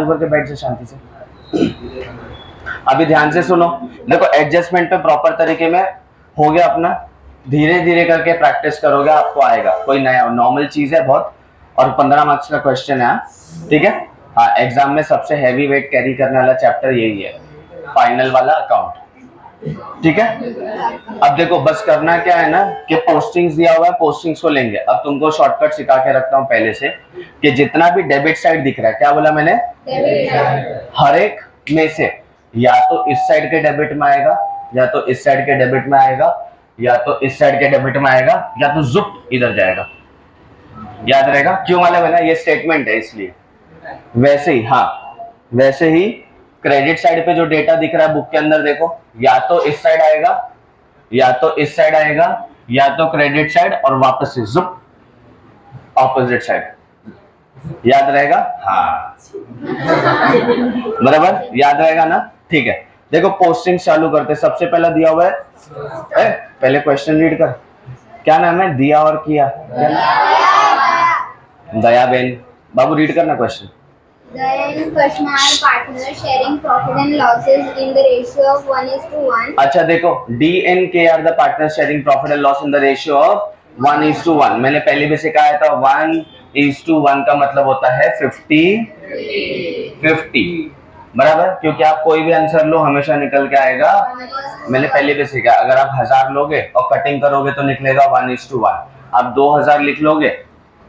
करके बैठ जाए शांति से। अभी ध्यान से सुनो, देखो एडजस्टमेंट पे प्रॉपर तरीके में हो गया अपना, धीरे धीरे करके प्रैक्टिस करोगे आपको आएगा, कोई नया नॉर्मल चीज है बहुत, और 15 मार्क्स का क्वेश्चन है, ठीक है। हाँ, एग्जाम में सबसे हैवी वेट कैरी करने वाला चैप्टर यही है, फाइनल वाला अकाउंट, ठीक है। अब देखो बस करना क्या है ना कि पोस्टिंग्स दिया हुआ है, पोस्टिंग्स को लेंगे। अब तुमको शॉर्टकट सिखा के रखता हूँ पहले से कि जितना भी डेबिट साइड दिख रहा है, क्या बोला मैंने, हर एक में से या तो इस साइड के डेबिट में आएगा, या तो इस साइड के डेबिट में आएगा, या तो इस साइड के डेबिट में आएगा, या तो जुप इधर जाएगा। याद रहेगा क्यों वाला बना, ये स्टेटमेंट है इसलिए। वैसे ही, हाँ वैसे ही क्रेडिट साइड पे जो डेटा दिख रहा है बुक के अंदर देखो, या तो इस साइड आएगा, या तो इस साइड आएगा, या तो क्रेडिट साइड और वापस से जुप ऑपोजिट साइड। याद रहेगा, हाँ बराबर याद रहेगा ना, ठीक है। देखो पोस्टिंग चालू करते, सबसे पहला दिया हुआ है, पहले क्वेश्चन रीड कर, क्या नाम है, दिया और किया, दया बेन। बाबू रीड करना question. Daya and Kashma are partners sharing profit and losses in the ratio of 1:1. अच्छा देखो, D and K are the partner sharing profit and loss in the ratio of 1:1। मैंने पहले भी सिखाया था 1:1 का मतलब होता है 50-50, बराबर, क्योंकि आप कोई भी आंसर लो हमेशा निकल के आएगा। मैंने पहले भी सिखाया, अगर आप 1000 लोगे और कटिंग करोगे तो निकलेगा 1:1। आप 2000 लिख लोगे,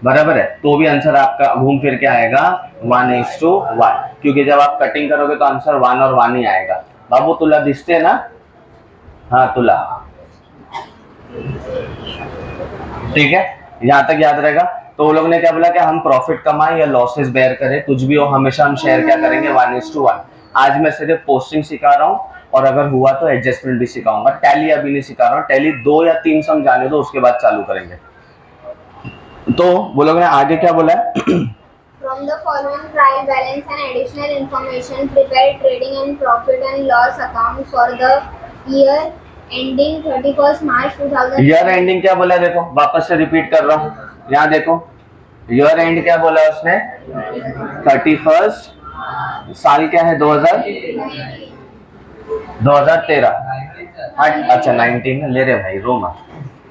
बराबर है, तो भी आंसर आपका घूम फिर के आएगा 1:1, क्योंकि जब आप कटिंग करोगे तो आंसर 1 और 1 ही आएगा। बाबू तुला दिसते ना, हाँ तुला, ठीक है, यहाँ तक याद रहेगा। तो वो लोग ने क्या बोला कि हम प्रॉफिट कमाएं या लॉसेस बेयर करें, कुछ भी हो हमेशा हम शेयर क्या करेंगे 1:1। आज मैं सिर्फ पोस्टिंग सिखा रहा हूँ, और अगर हुआ तो एडजस्टमेंट भी सिखाऊंगा। टैली अभी नहीं सिखा रहा हूँ, टैली 2 या 3 समझाने दो, उसके बाद चालू करेंगे। तो वो लोग ने आगे क्या बोला है, From the following trial balance and additional information, prepare trading and profit and loss account for the year ending 31st March 2000. Year ending क्या बोला, देखो वापस से रिपीट कर रहा हूँ, यहाँ देखो ईयर एंड क्या बोला उसने, 31st, साल क्या है 2013। अच्छा 19 ले रहे भाई, रो मत,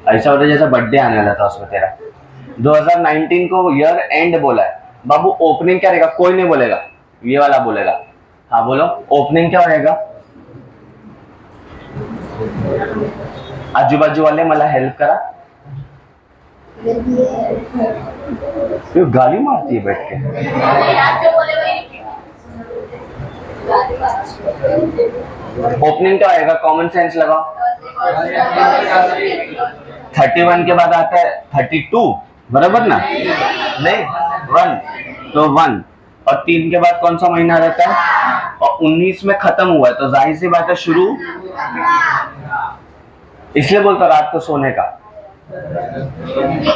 ऐसा होता जैसा बर्थडे आने वाला था उसमें तेरा। 2019 को ईयर एंड बोला है। बाबू ओपनिंग क्या रहेगा, कोई नहीं बोलेगा, ये वाला बोलेगा, हाँ बोलो ओपनिंग क्या रहेगा। आजू बाजू वाले मला हेल्प करा, ये गाली मारती है बैठ के। ओपनिंग क्या आएगा, कॉमन सेंस लगाओ। 31 के बाद आता है 32, बराबर ना, नहीं 1, तो 1, और 3 के बाद कौन सा महीना रहता है, और 19 में खत्म हुआ है, तो जाहिर सी बात है शुरू, इसलिए बोलता रात को सोने का,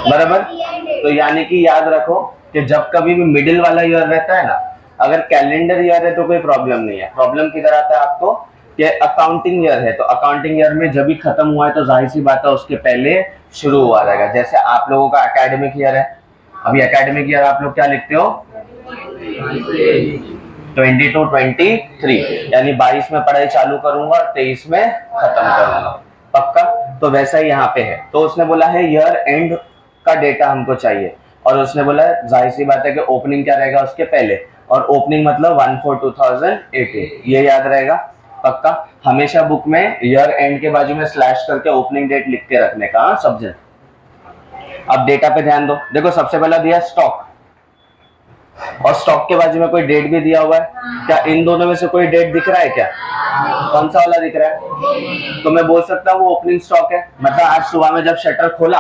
बराबर। तो यानी कि याद रखो कि जब कभी भी मिडिल वाला ईयर रहता है ना, अगर कैलेंडर ईयर है तो कोई प्रॉब्लम नहीं है। प्रॉब्लम किधर आता है आपको कि अकाउंटिंग ईयर है, तो अकाउंटिंग ईयर में जब भी खत्म हुआ है तो जाहिर सी बात है उसके पहले शुरू हुआ रहेगा। जैसे आप लोगों का एकेडमिक ईयर है, अभी एकेडमिक ईयर आप लोग क्या लिखते हो, 22-23, यानी 22 में पढ़ाई चालू करूंगा और 23 में खत्म करूंगा, पक्का। तो वैसा ही यहाँ पे है। तो उसने बोला है ईयर एंड का डेटा हमको चाहिए, और उसने बोला जाहिर सी बात है कि ओपनिंग क्या रहेगा उसके पहले, और ओपनिंग मतलब 1/4/2018, ये याद रहेगा पक्का। हमेशा बुक में ईयर एंड के बाजू में स्लैश करके ओपनिंग डेट लिख के रखने का सब्जेक्ट। अब डेटा पे ध्यान दो, देखो सबसे पहला दिया स्टॉक, और स्टॉक के बाजू में कोई डेट भी दिया हुआ है, क्या इन दोनों में से कोई डेट दिख रहा है क्या, कौन सा वाला दिख रहा है, तो मैं बोल सकता हूँ वो ओपनिंग स्टॉक है। मतलब आज सुबह में जब शटर खोला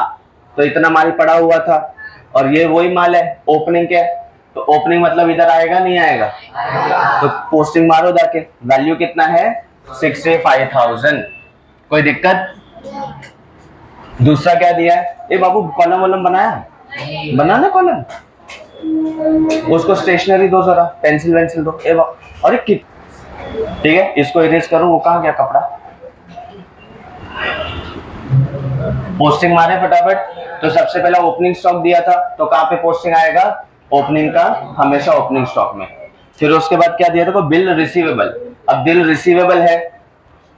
तो इतना माल पड़ा हुआ था, और ये वही माल है ओपनिंग के, तो ओपनिंग मतलब इधर आएगा नहीं आएगा, तो पोस्टिंग मारो जाके, वैल्यू कितना है 65,000, कोई दिक्कत। दूसरा क्या दिया है, ए बाबू कॉलम वॉलम बनाना कॉलम, उसको स्टेशनरी दो जरा, पेंसिल वेंसिल दो, ए अरे ठीक है, इसको इरेज करो, वो कहाँ गया कपड़ा। पोस्टिंग मारे फटाफट। तो सबसे पहला ओपनिंग स्टॉक दिया था, तो कहाँ पे पोस्टिंग आएगा, ओपनिंग का हमेशा ओपनिंग स्टॉक में। फिर उसके बाद क्या दिया देखो, बिल रिसीवेबल। अब बिल रिसीवेबल है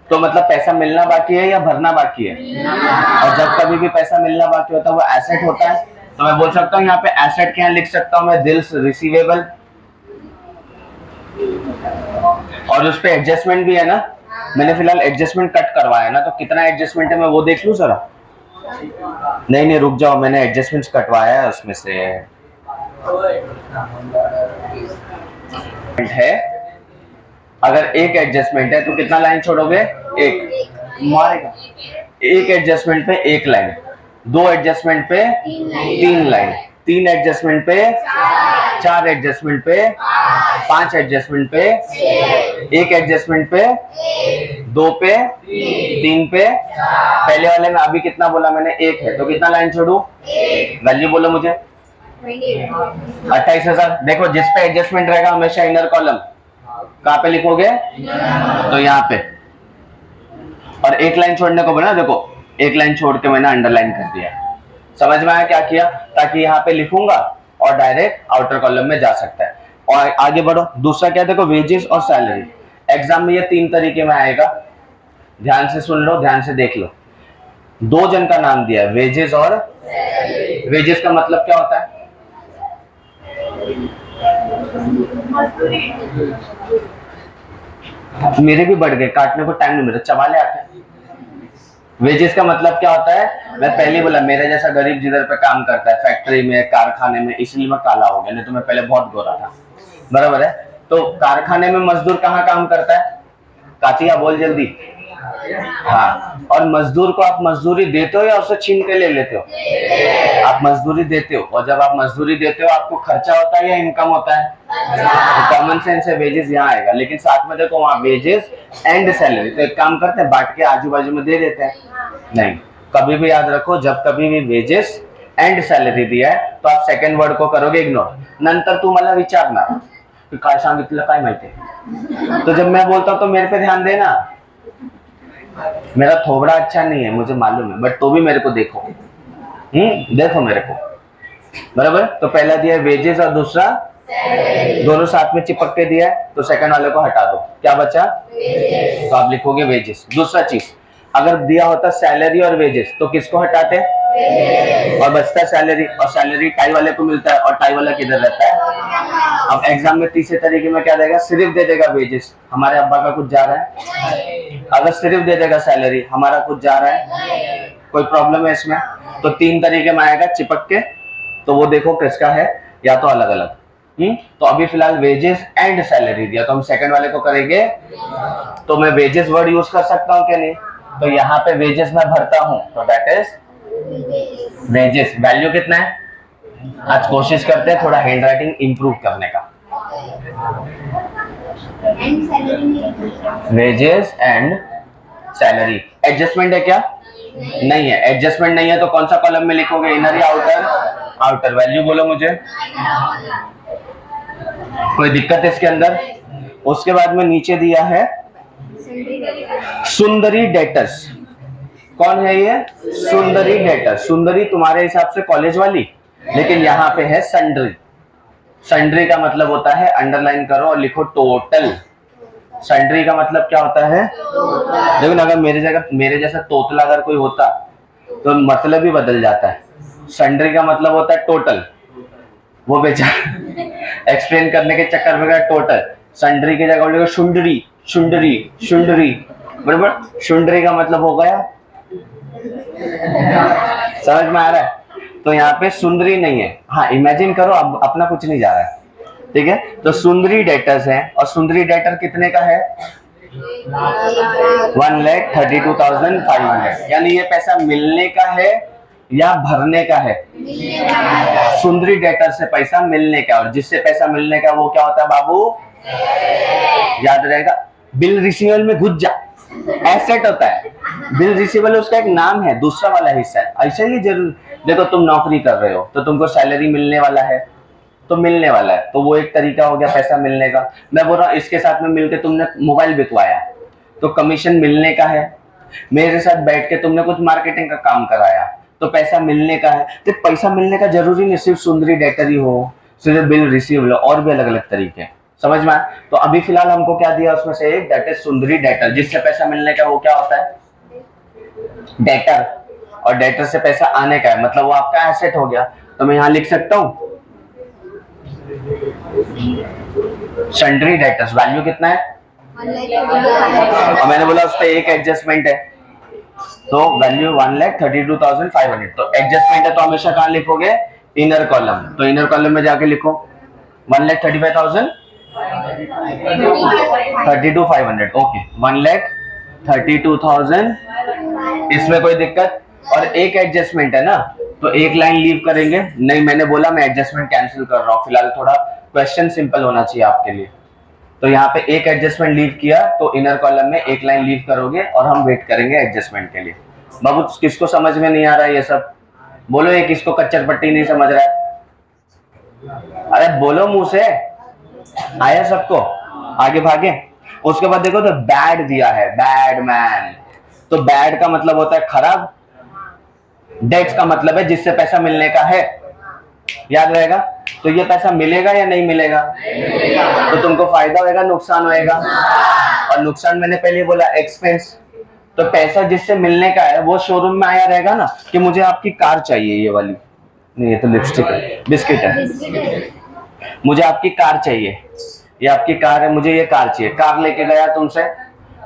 तो मतलब पैसा मिलना बाकी है या भरना बाकी है, और जब कभी भी पैसा मिलना बाकी होता है वो एसेट होता है। तो मैं बोल सकता हूँ यहाँ पे एसेट क्या लिख सकता हूँ मैं, बिल्स रिसीवेबल। और उस पे एडजस्टमेंट भी है ना, मैंने फिलहाल एडजस्टमेंट कट करवाया है ना, तो कितना एडजस्टमेंट है मैं वो देख लूं जरा। नहीं नहीं रुक जाओ, मैंने एडजस्टमेंट कटवाया है उसमें से है। अगर एक एडजस्टमेंट है तो कितना लाइन छोड़ोगे, एक मारेगा। एक एडजस्टमेंट पे एक लाइन, दो एडजस्टमेंट पे तीन लाइन, तीन एडजस्टमेंट पे चार एडजस्टमेंट पे पांच एडजस्टमेंट पे एक एडजस्टमेंट पे दो पे तीन पे। पहले वाले में अभी कितना बोला मैंने, एक है, तो कितना लाइन छोड़ू, वैल्यू बोलो मुझे। 28,000। देखो जिस पे एडजस्टमेंट रहेगा हमेशा इनर कॉलम कहाँ पे लिखोगे, तो यहाँ पे। और एक लाइन छोड़ने को बोला, देखो एक लाइन छोड़ के मैंने अंडरलाइन कर दिया। समझ में आया क्या किया, ताकि यहाँ पे लिखूंगा और डायरेक्ट आउटर कॉलम में जा सकता है। और आगे बढ़ो, दूसरा क्या देखो, वेजेस और सैलरी। एग्जाम में ये तीन तरीके में आएगा, ध्यान से सुन लो, ध्यान से देख लो। दो जन का नाम दिया है, वेजेस और वेजेस का मतलब क्या होता है, मेरे भी बढ़ गए, काटने को टाइम नहीं मिला, चबा ले आके। वेजेस का मतलब क्या होता है, मैं पहले बोला मेरे जैसा गरीब जिधर पे काम करता है, फैक्ट्री में कारखाने में, इसलिए मैं काला हो गया, नहीं तो मैं पहले बहुत गोरा था, बराबर है। तो कारखाने में मजदूर कहाँ काम करता है, कातिया बोल जल्दी। हाँ, और मजदूर को आप मजदूरी देते हो या उससे छीन के ले लेते हो, आप मजदूरी देते हो। और जब आप मजदूरी देते हो आपको खर्चा होता है या इनकम होता है, तो कॉमन सेंस से वेजेस यहाँ आएगा। लेकिन साथ में देखो वहाँ वेजेस एंड सैलरी, तो एक काम करते हैं बांट के आजू बाजू में दे देते हैं। नहीं, कभी भी याद रखो, जब कभी भी वेजेस एंड सॅलरी दिया है तो आप सेकंड वर्ड को करोगे इग्नोर। नंतर तू मला विचारणार की काय सांगितलं काय माहिती, तो जब मैं बोलता हूँ तो मेरे पे ध्यान देना। मेरा थोबड़ा अच्छा नहीं है मुझे मालूम है, बट तो भी मेरे को देखो, देखो मेरे को, बराबर। तो पहला दिया है वेजेस और दूसरा दोनों साथ में चिपक के दिया है, तो सेकंड वाले को हटा दो, क्या बचा, तो आप लिखोगे वेजेस। दूसरा चीज, अगर दिया होता सैलरी और वेजेस तो किसको हटाते, और बचता सैलरी, और सैलरी टाई वाले को मिलता है, और टाई वाला किधर रहता है। अब एग्जाम में तीसरे तरीके में क्या देगा, सिर्फ दे देगा वेजेस, हमारे अब्बा का कुछ जा रहा है। अगर सिर्फ दे देगा सैलरी, हमारा कुछ जा रहा है, कोई प्रॉब्लम है इसमें। तो तीन तरीके में आएगा चिपक के, तो वो देखो किसका है, या तो अलग अलग। तो अभी फिलहाल वेजेस एंड सैलरी दिया, तो हम सेकंड वाले को करेंगे। तो मैं वेजेस वर्ड यूज कर सकता हूँ क्या, नहीं, तो यहाँ पे वेजेस मैं भरता हूँ, तो दैट इज वेजेस। वैल्यू कितना है, आज कोशिश करते हैं थोड़ा हैंड राइटिंग इंप्रूव करने का। Wages and salary. एडजस्टमेंट है क्या, नहीं है, एडजस्टमेंट नहीं है तो कौन सा कॉलम में लिखोगे, इनर या आउटर, आउटर। वैल्यू बोलो मुझे, कोई दिक्कत है इसके अंदर। उसके बाद में नीचे दिया है सुंदरी डेटर्स। कौन है ये, सुंदरी डेटर्स। सुंदरी तुम्हारे हिसाब से कॉलेज वाली, लेकिन यहाँ पे है संड्री। संड्री का मतलब होता है, अंडरलाइन करो और लिखो टोटल। संड्री का मतलब क्या होता है, देखो ना, अगर मेरे जैसा तोतला अगर कोई होता तो मतलब ही बदल जाता है। संड्री का मतलब होता है टोटल, वो बेचारा एक्सप्लेन करने के चक्कर में टोटल, संड्री की जगह बोलेगा शुंडरी, शुंडरी, शुंडरी, बराबर। शुंडरी का मतलब हो गया, समझ में आ रहा है। तो यहाँ पे सुंदरी नहीं है, हाँ इमेजिन करो, अब अपना कुछ नहीं जा रहा है, ठीक है। तो सुंदरी डेटर्स है, और सुंदरी डेटर कितने का है, 1,32,500, यानी ये पैसा मिलने का है या भरने का है, सुंदरी डेटर से पैसा मिलने का। और जिससे पैसा मिलने का वो क्या होता है बाबू, याद रहेगा, बिल रिसीवेबल में घुस जा, एसेट होता है। बिल रिसीवेबल उसका एक नाम है, दूसरा वाला हिस्सा है। ऐसे ही जरूर देखो, तुम नौकरी कर रहे हो तो तुमको सैलरी मिलने वाला है, तो मिलने वाला है, तो वो एक तरीका हो गया पैसा मिलने का। मैं बोल रहा हूँ इसके साथ में मिलके तुमने मोबाइल बिकवाया तो कमीशन मिलने का है। मेरे साथ बैठ के तुमने कुछ मार्केटिंग का काम कराया तो पैसा मिलने का है। तो पैसा मिलने का जरूरी नहीं सिर्फ सुंदरी डेटर ही हो, सिर्फ बिल रिसीवेबल, और भी अलग अलग तरीके हैं। समझ में आया? तो अभी फिलहाल हमको क्या दिया उसमें से एक, दैट इज सुंदरी डेटर, जिससे पैसा मिलने का वो क्या होता है, डेटर, और डेटर से पैसा आने का है, मतलब वो आपका एसेट हो गया। तो मैं यहाँ लिख सकता हूँ सन्ड्री डेटर्स, वैल्यू कितना है, और मैंने बोला उस पर एक एडजस्टमेंट है, तो वैल्यू 1,32,500। तो एडजस्टमेंट है तो हमेशा कहाँ लिखोगे, इनर कॉलम, तो इनर कॉलम में जाके लिखो 1,35,032,500, ओके 1,32,000। इसमें कोई दिक्कत, और एक एडजस्टमेंट है ना, तो एक लाइन लीव करेंगे, नहीं मैंने बोला मैं एडजस्टमेंट कैंसिल कर रहा हूँ, फिलहाल थोड़ा क्वेश्चन सिंपल होना चाहिए आपके लिए। तो यहाँ पे एक एडजस्टमेंट लीव किया तो इनर कॉलम में एक लाइन लीव करोगे और हम वेट करेंगे एडजस्टमेंट के लिए। बाबू किसको समझ में नहीं आ रहा है ये सब, बोलो, ये किसको कच्चर पट्टी नहीं समझ रहा है, अरे बोलो मुंह से, आया सबको, आगे भागे। उसके बाद देखो तो बैड दिया है, बैड मैन, तो बैड का मतलब होता है खराब, डेट्स का मतलब है जिससे पैसा मिलने का है, याद रहेगा। तो ये पैसा मिलेगा या नहीं मिलेगा, तो तुमको फायदा होएगा नुकसान होएगा, और नुकसान मैंने पहले बोला एक्सपेंस। तो पैसा जिससे मिलने का है वो शोरूम में आया रहेगा ना कि मुझे आपकी कार चाहिए, ये वाली नहीं, ये तो लिपस्टिक है, बिस्किट है, मुझे आपकी कार चाहिए, ये आपकी कार है, मुझे ये कार चाहिए, कार लेके गया तुमसे,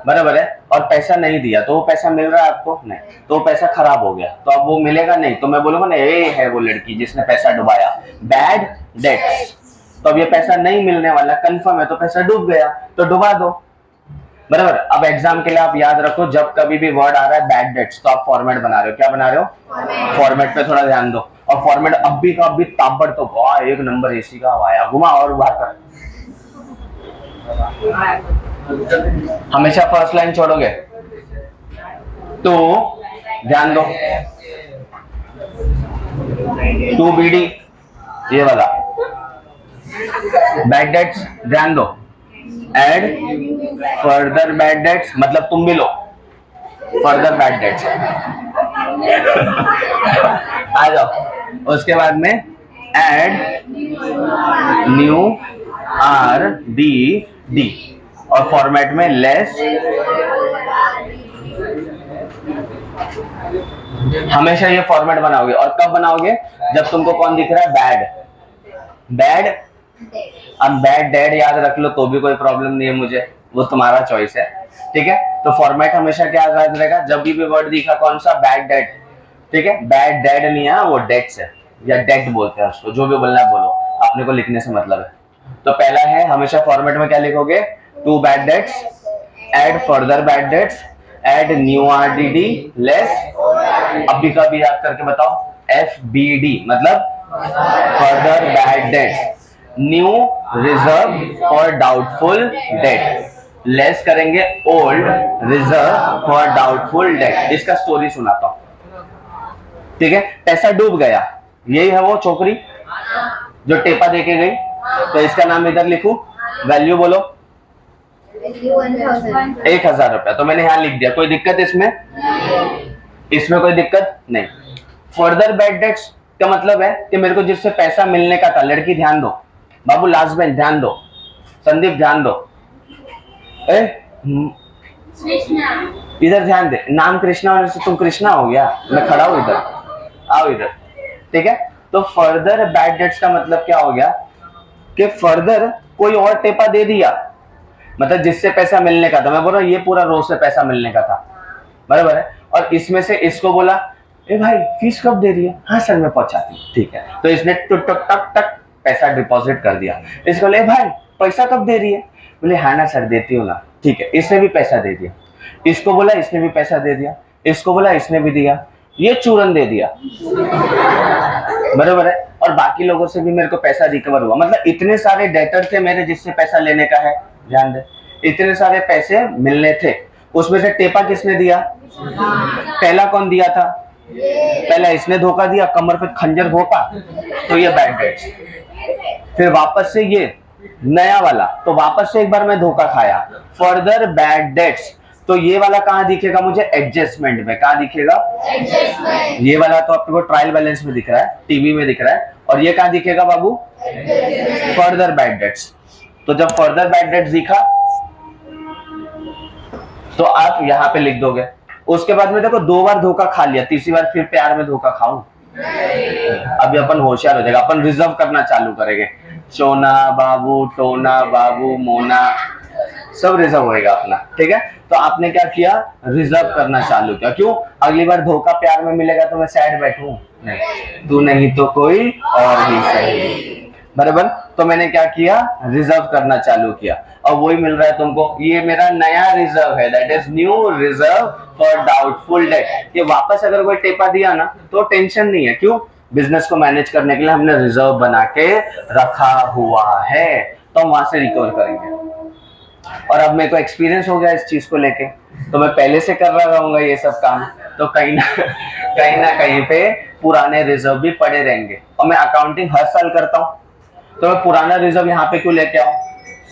बराबर है, और पैसा नहीं दिया, तो वो पैसा मिल रहा है आपको, नहीं, तो वो पैसा खराब हो गया, तो अब वो मिलेगा नहीं, तो मैं बोलूंगा ना ये है वो लड़की जिसने पैसा डुबाया, बैड डेट्स। तो अब ये पैसा नहीं मिलने वाला, कंफर्म है, तो पैसा डूब गया, तो डुबा दो, बराबर। अब एग्जाम के लिए आप याद रखो, जब कभी भी वर्ड आ रहा है बैड डेट्स, तो आप फॉर्मेट बना रहे हो, क्या बना रहे हो, फॉर्मेट पे थोड़ा ध्यान दो, और फॉर्मेट अब भी का भी ताबड़ तो एक नंबर एसी का आया, घुमा और बाहर कर, हमेशा फर्स्ट लाइन छोड़ोगे, तो ध्यान दो 2BD ये वाला बैड डेट्स, ध्यान दो, एड फर्दर बैड डेट्स, मतलब तुम भी लो फर्दर बैड डेट्स आ जाओ। उसके बाद में एड न्यू RDD, और फॉर्मेट में लेस, हमेशा ये फॉर्मेट बनाओगे, और कब बनाओगे, जब तुमको कौन दिख रहा है, बैड, अब बैड डेड याद रख लो तो भी कोई प्रॉब्लम नहीं है मुझे, वो तुम्हारा चॉइस है, ठीक है। तो फॉर्मेट हमेशा क्या याद रहेगा, जब भी वर्ड दिखा कौन सा, बैड डेड, ठीक है, बैड डेड नहीं है, वो डेट्स है, या डेट बोलते हैं उसको, जो भी बोलना है बोलो, अपने को लिखने से मतलब है। तो पहला है हमेशा फॉर्मेट में क्या लिखोगे, 2 bad debts, add further bad debts, add new RDD, less, अभी का भी याद करके बताओ, FBD मतलब further bad debts, new reserve for doubtful debt, less करेंगे old reserve for doubtful debt. इसका स्टोरी सुनाता हूं, ठीक है। पैसा डूब गया, यही है वो छोकरी जो टेपा देके गई, तो इसका नाम इधर लिखूं, वैल्यू बोलो 1,000 रुपया, तो मैंने यहाँ लिख दिया, कोई दिक्कत इसमें, इसमें कोई दिक्कत नहीं। फर्दर बैड डेट्स का मतलब है कि मेरे को जिससे पैसा मिलने का था, लड़की ध्यान दो, बाबू लास्ट बेंच ध्यान दो, संदीप ध्यान दो, इधर ध्यान दे, नाम कृष्णा होने से तुम कृष्णा हो गया, मैं खड़ा हूं इधर, आओ इधर, ठीक है। तो फर्दर बैड डेट्स का मतलब क्या हो गया कि फर्दर कोई और टेपा दे दिया, मतलब जिससे पैसा मिलने का था, मैं बोल रहा हूँ ये पूरा रो से पैसा मिलने का था, बराबर है, और इसमें से इसको बोला ए भाई फीस कब दे रही है, हाँ सर मैं पहुंचाती हूँ, ठीक है, तो इसने टक टक टक टक पैसा डिपॉजिट कर दिया, इसको ले भाई पैसा कब दे रही है, बोले हाँ ना सर देती हूँ ना, ठीक है, इसने भी पैसा दे दिया, इसको बोला इसने भी पैसा दे दिया, इसको बोला इसने भी दिया, ये चूरन दे दिया, बराबर है, और बाकी लोगों से भी मेरे को पैसा रिकवर हुआ, मतलब इतने सारे डेटर थे मेरे जिससे पैसा लेने का है, ध्यान दे, इतने सारे पैसे मिलने थे, उसमें से टेपा किसने दिया, पहला कौन दिया था, पहला इसने धोखा दिया, कमर पे खंजर घोपा, तो ये बैड डेट्स, फिर वापस से ये नया वाला, तो वापस से एक बार मैं धोखा खाया, फर्दर बैड डेट्स, तो ये वाला कहाँ दिखेगा मुझे, एडजस्टमेंट में, कहाँ दिखेगा, ये वाला तो आपको ट्रायल बैलेंस में दिख रहा है, टीवी में दिख रहा है, और ये कहाँ दिखेगा बाबू, फर्दर बैड डेट्स, तो जब फर्दर बैड डेट्स दिखा तो आप यहाँ पे लिख दोगे। उसके बाद में देखो 2 बार धोखा खा लिया, तीसरी बार फिर प्यार में धोखा खाऊं? अभी अपन होशियार हो जाएगा, अपन रिजर्व करना चालू करेंगे। सोना बाबू, टोना बाबू, मोना, सब रिजर्व होएगा अपना, ठीक है। तो आपने क्या किया, रिजर्व करना चालू किया। क्यों? अगली बार धोखा प्यार में मिलेगा तो मैं सैड बैठूं? नहीं, तू नहीं तो कोई और ही सही, बराबर। तो मैंने क्या किया, रिजर्व करना चालू किया, और वही मिल रहा है तुमको। ये मेरा नया रिजर्व है, that is new reserve for doubtful date. ये वापस अगर कोई टेपा दिया ना तो टेंशन नहीं है। क्यों? बिजनेस को मैनेज करने के लिए हमने रिजर्व बना के रखा हुआ है, तो हम वहां से रिकवर करेंगे। और अब मेरे को एक्सपीरियंस हो गया इस चीज को लेके, तो मैं पहले से कर रहा रहूंगा ये सब काम, तो कहीं ना कहीं पे पुराने रिजर्व भी पड़े रहेंगे। और मैं अकाउंटिंग हर साल करता हूँ, तो मैं पुराना रिजर्व यहाँ पे क्यों लेके आऊं?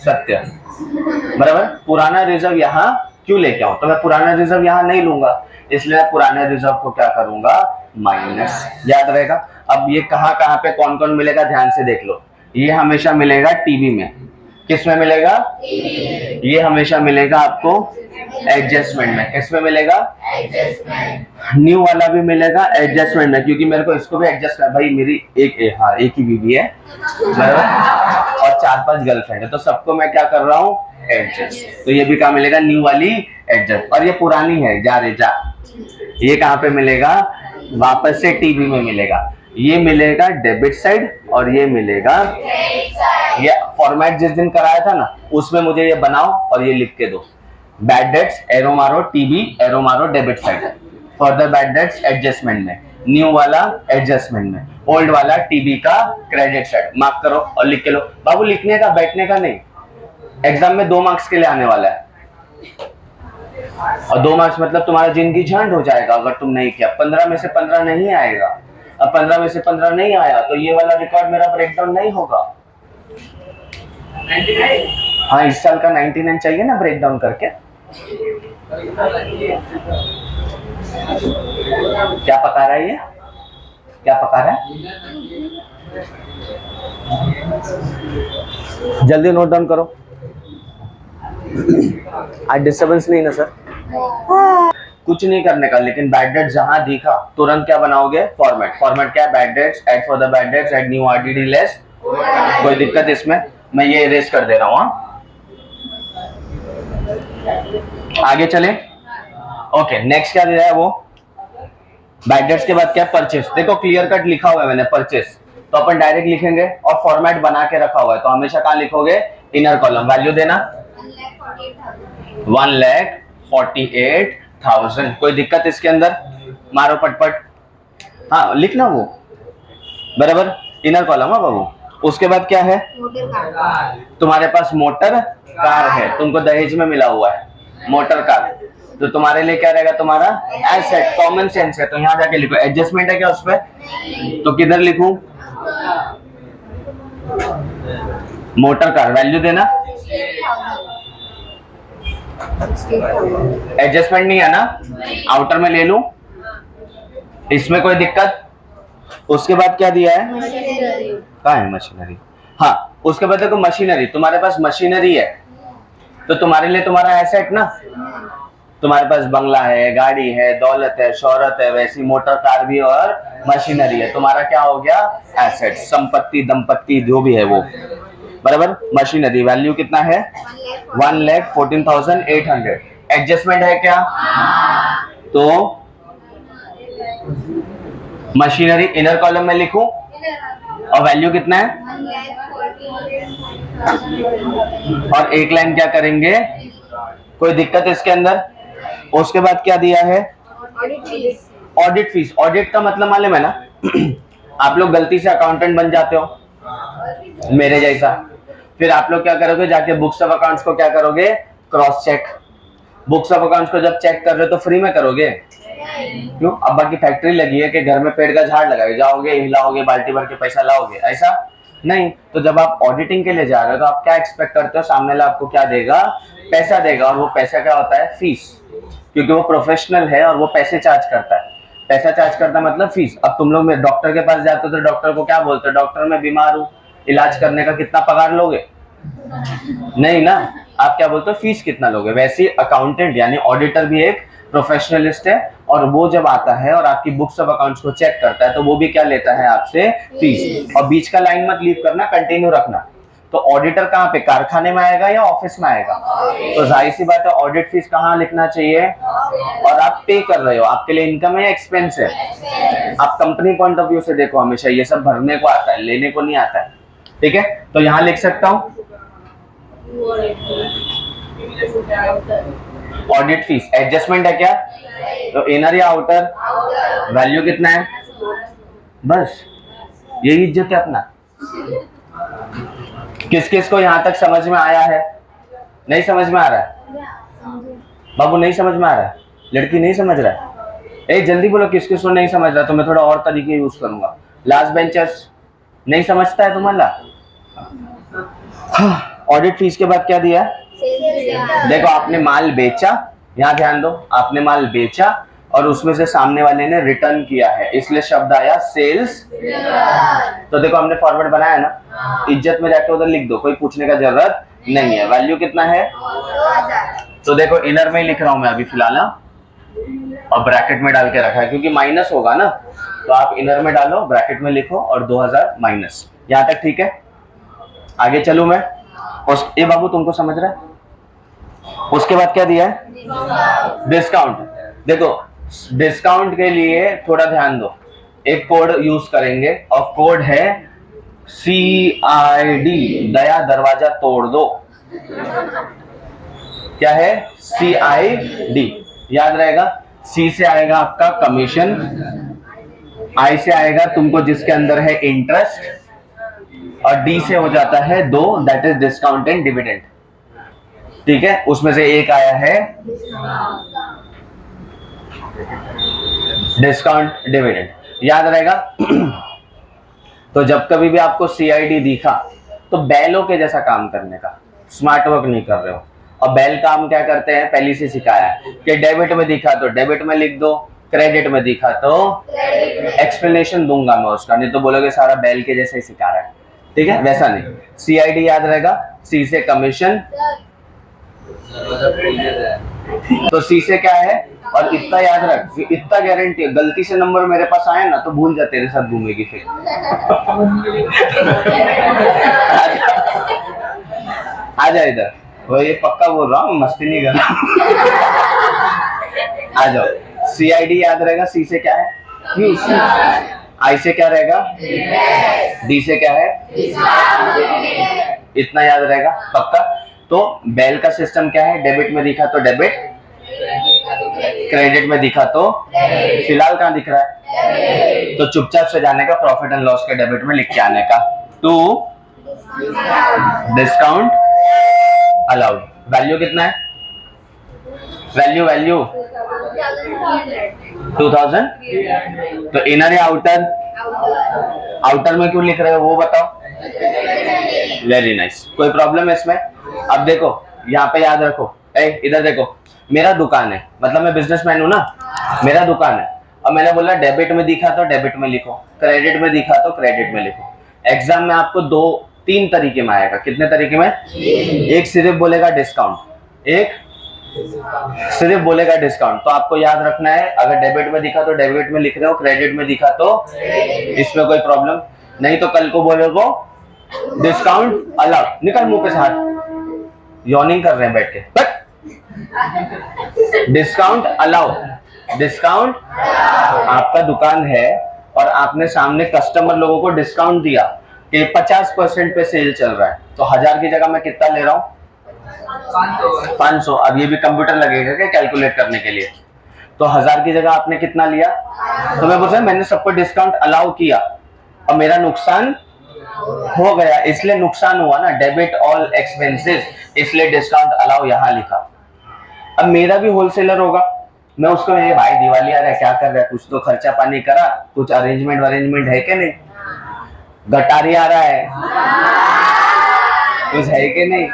सत्य, बराबर। पुराना रिजर्व यहाँ क्यों लेके आऊं? तो मैं पुराना रिजर्व यहाँ नहीं लूंगा, इसलिए पुराने रिजर्व को क्या करूंगा, माइनस। याद रहेगा। अब ये कहाँ कहाँ पे कौन कौन मिलेगा, ध्यान से देख लो। ये हमेशा मिलेगा टीवी में। किस में मिलेगा? ये हमेशा मिलेगा आपको एडजस्टमेंट में। किस में मिलेगा? न्यू वाला भी मिलेगा एडजस्टमेंट में, क्योंकि मेरे को इसको भी एडजस्ट कर, भाई मेरी एक ही बीवी है और 4-5 गर्लफ्रेंड है, तो सबको मैं क्या कर रहा हूँ, एडजस्ट। तो ये भी कहाँ मिलेगा, न्यू वाली एडजस्ट। और ये पुरानी है, जा रे जा। ये कहाँ पे मिलेगा, वापस से टीवी में मिलेगा। ये मिलेगा डेबिट साइड और ये मिलेगा, ये फॉर्मेट जिस दिन कराया था ना उसमें मुझे ये बनाओ और ये लिख के दो। बैड डेट्स एरो मारो टीबी, एरो मारो debit side, further bad dates adjustment में, न्यू वाला एडजस्टमेंट में, ओल्ड वाला टीबी का क्रेडिट साइड। मार्क करो और लिख के लो। बाबू लिखने का, बैठने का नहीं, एग्जाम में 2 मार्क्स के लिए आने वाला है। और 2 मार्क्स मतलब तुम्हारा जिंदगी झंड हो जाएगा अगर तुम नहीं किया। 15 में से 15 नहीं आएगा। अब 15 में से 15 नहीं आया तो ये वाला रिकॉर्ड मेरा ब्रेकडाउन नहीं होगा। 99? हाँ, इस साल का 99 चाहिए ना ब्रेकडाउन करके। क्या पका रहा है ये, क्या पका रहा है? जल्दी नोट डाउन करो। आज डिस्टर्बेंस नहीं ना सर? कुछ नहीं करने का, लेकिन बैड डेट जहां दिखा तुरंत क्या बनाओगे, फॉर्मेट। फॉर्मेट क्या है, bad debts, add for the bad debts, add new RDD less. कोई दिक्कत इसमें? मैं ये इरेज कर दे रहा हूँ। आगे चले। ओके, नेक्स्ट क्या दे रहा है वो, बैड डेट्स के बाद क्या, परचेस। देखो क्लियर कट लिखा हुआ है मैंने परचेस, तो अपन डायरेक्ट लिखेंगे। और फॉर्मेट बना के रखा हुआ है, तो हमेशा कहाँ लिखोगे, इनर कॉलम। वैल्यू देना 1,48,000। कोई दिक्कत इसके अंदर? मारो पटपट। हाँ लिखना वो, बराबर, इनर कॉलम। हाँ बाबू। उसके बाद क्या है, तुम्हारे पास मोटर कार है, तुमको दहेज में मिला हुआ है मोटर कार, तो तुम्हारे लिए क्या रहेगा, तुम्हारा एसेट। कॉमन सेंस है, तो यहाँ जाके लिखो। एडजस्टमेंट है क्या उस पर, तो किधर लिखूं, मोटर कार। वैल्यू देना, एडजस्टमेंट नहीं है ना, आउटर में ले लूं, इसमें कोई दिक्कत? उसके बाद क्या दिया है, कहाँ है मशीनरी? हाँ, उसके बाद देखो मशीनरी, तुम्हारे पास मशीनरी है तो तुम्हारे लिए तुम्हारा एसेट ना। तुम्हारे पास बंगला है, गाड़ी है, दौलत है, शोहरत है, वैसी मोटर कार भी और मशीनरी है, तुम्हारा क्या हो गया, एसेट। संपत्ति दंपत्ति जो भी है वो, बराबर। मशीनरी वैल्यू कितना है, 1,14,800। एडजस्टमेंट है क्या, तो मशीनरी इनर कॉलम में लिखूं, और वैल्यू कितना है, और एक लाइन क्या करेंगे, कोई दिक्कत इसके अंदर? उसके बाद क्या दिया है, ऑडिट फीस। ऑडिट का मतलब मालूम है ना आप लोग गलती से अकाउंटेंट बन जाते हो मेरे जैसा, फिर आप लोग क्या करोगे, जाके बुक्स ऑफ अकाउंट्स को क्या करोगे, cross check. Books of accounts को जब चेक कर रहे हो तो फ्री में करोगे, क्यों? अब्बा की फैक्ट्री लगी है कि घर में पेड़ का झाड़ लगाए, जाओगे हिलाओगे, बाल्टी भर के पैसा लाओगे, ऐसा नहीं। तो जब आप ऑडिटिंग के लिए जा रहे हो तो आप क्या एक्सपेक्ट करते हो, सामने वाला आपको क्या देगा, पैसा देगा। और वो पैसा क्या होता है, फीस, क्योंकि वो प्रोफेशनल है और वो पैसे चार्ज करता है। पैसा चार्ज करता है मतलब फीस। अब तुम लोग डॉक्टर के पास जाते हो तो डॉक्टर को क्या बोलते हो, डॉक्टर मैं बीमार हूँ, इलाज करने का कितना पगार लोगे, नहीं ना, आप क्या बोलते हो फीस कितना लोगे। वैसे ही अकाउंटेंट यानी ऑडिटर भी एक प्रोफेशनलिस्ट है, और वो जब आता है और आपकी बुक्स ऑफ अकाउंट्स को चेक करता है तो वो भी क्या लेता है आपसे, फीस। और बीच का लाइन मत लीव करना, कंटिन्यू रखना। तो ऑडिटर कहाँ पे, कारखाने में आएगा या ऑफिस में आएगा? तो जाहिर सी बात है ऑडिट फीस कहाँ लिखना चाहिए। और आप पे कर रहे हो, आपके लिए इनकम है या एक्सपेंस है? आप कंपनी पॉइंट ऑफ व्यू से देखो, हमेशा ये सब भरने को आता है, लेने को नहीं आता है। ठीक है, तो यहाँ लिख सकता हूँ ऑडिट फीस। एडजस्टमेंट है क्या? तो इनर या आउटर? वैल्यू कितना है? बस यही इज्जत है अपना। किस किस को यहाँ तक समझ में आया है? नहीं समझ में आ रहा है? बाबू नहीं समझ में आ रहा है? लड़की नहीं समझ रहा है? जल्दी बोलो किस किस को नहीं समझ रहा, तो मैं थोड़ा और तरीके यूज करूंगा। लास्ट बेंचर्स नहीं समझता है तुम्हारा? ऑडिट फीस के बाद क्या दिया? देखो आपने माल बेचा, यहाँ ध्यान दो, आपने माल बेचा और उसमें से सामने वाले ने रिटर्न किया है, इसलिए शब्द आया सेल्स। तो देखो हमने फॉरवर्ड बनाया ना, इज्जत में जाके उधर लिख दो, कोई पूछने का जरूरत नहीं है। वैल्यू कितना है? तो देखो इनर में ही लिख रहा हूं मैं अभी फिलहाल, और ब्रैकेट में डाल के रखा है क्योंकि माइनस होगा ना, तो आप इनर में डालो, ब्रैकेट में लिखो और 2000 माइनस। यहाँ तक ठीक है? आगे चलूं मैं। ये बाबू तुमको समझ रहा है? उसके बाद क्या दिया है? डिस्काउंट। देखो डिस्काउंट के लिए थोड़ा ध्यान दो, एक कोड यूज करेंगे और कोड है CID, दया दरवाजा तोड़ दो। क्या है? CID, याद रहेगा। C से आएगा आपका कमीशन, I से आएगा तुमको जिसके अंदर है इंटरेस्ट, और D से हो जाता है 2, that is discount and dividend. ठीक है, उसमें से एक आया है डिस्काउंट डिविडेंड, याद रहेगा। तो जब कभी भी आपको CID दिखा तो बैलों के जैसा काम करने का, स्मार्ट वर्क नहीं कर रहे हो। और बैल काम क्या करते हैं, पहले से सिखाया है कि डेबिट में दिखा तो डेबिट में लिख दो, क्रेडिट में दिखा तो एक्सप्लेनेशन दूंगा मैं उसका, नहीं तो बोलोगे सारा बैल के जैसे ही सिखा रहा है। ठीक है, वैसा नहीं। CID याद रहेगा, C से कमीशन, तो C से क्या है, और इतना याद रख, इतना गारंटी है गलती से नंबर मेरे पास आए ना तो भूल जा, तेरे साथ घूमेगी फिर। आ जा इधर, वो ये पक्का बोल रहा हूँ, मस्ती नहीं कर रहा। आ जाओ। CID याद रहेगा, C से क्या है? I से क्या रहेगा? D से क्या है? इतना याद रहेगा पक्का। तो बैल का सिस्टम क्या है, डेबिट में दिखा तो डेबिट, क्रेडिट में दिखा तो, फिलहाल कहाँ दिख रहा है? तो चुपचाप से जाने का, प्रॉफिट एंड लॉस के डेबिट में लिख के आने का, टू डिस्काउंट अलाउड। वैल्यू कितना है? वैल्यू 2000। तो इनर या आउटर? आउटर में क्यों लिख रहे हो वो बताओ। वेरी नाइस, कोई प्रॉब्लम है इसमें? अब देखो यहाँ पे याद रखो, इधर देखो, मेरा दुकान है, मतलब मैं बिजनेसमैन हूं ना, मेरा दुकान है। अब मैंने बोला डेबिट में दिखा तो डेबिट में लिखो, क्रेडिट में दिखा तो क्रेडिट में लिखो। एग्जाम में आपको 2-3 तरीके में आएगा। कितने तरीके में? एक सिर्फ बोलेगा डिस्काउंट, एक सिर्फ बोलेगा डिस्काउंट। तो आपको याद रखना है, अगर डेबिट में दिखा तो डेबिट में लिख रहे हो, क्रेडिट में दिखा तो, इसमें कोई प्रॉब्लम नहीं। तो कल को बोलोगे डिस्काउंट अलाउड, निकल मुंह पे से हाथ, यॉर्निंग कर रहे हैं बैठ के, डिस्काउंट अलाउड। डिस्काउंट, आपका दुकान है और आपने सामने कस्टमर लोगों को डिस्काउंट दिया कि 50% पे सेल चल रहा है, तो 1000 की जगह मैं कितना ले रहा हूँ? 500। अब ये भी कंप्यूटर लगेगा क्या कैलकुलेट करने के लिए? तो 1000 की जगह आपने कितना लिया? तो मैं बोल रहा हूं मैंने सबको डिस्काउंट अलाउ किया और मेरा नुकसान हो गया, इसलिए नुकसान हुआ ना, डेबिट ऑल एक्सपेंसेस, इसलिए डिस्काउंट अलाउ यहाँ लिखा। अब मेरा भी होलसेलर होगा, मैं उसको, ये भाई दिवाली आ रहा है क्या कर रहा है, कुछ तो खर्चा पानी करा, कुछ अरेंजमेंट है कि नहीं? गटारी आ रहा है, कुछ है कि नहीं?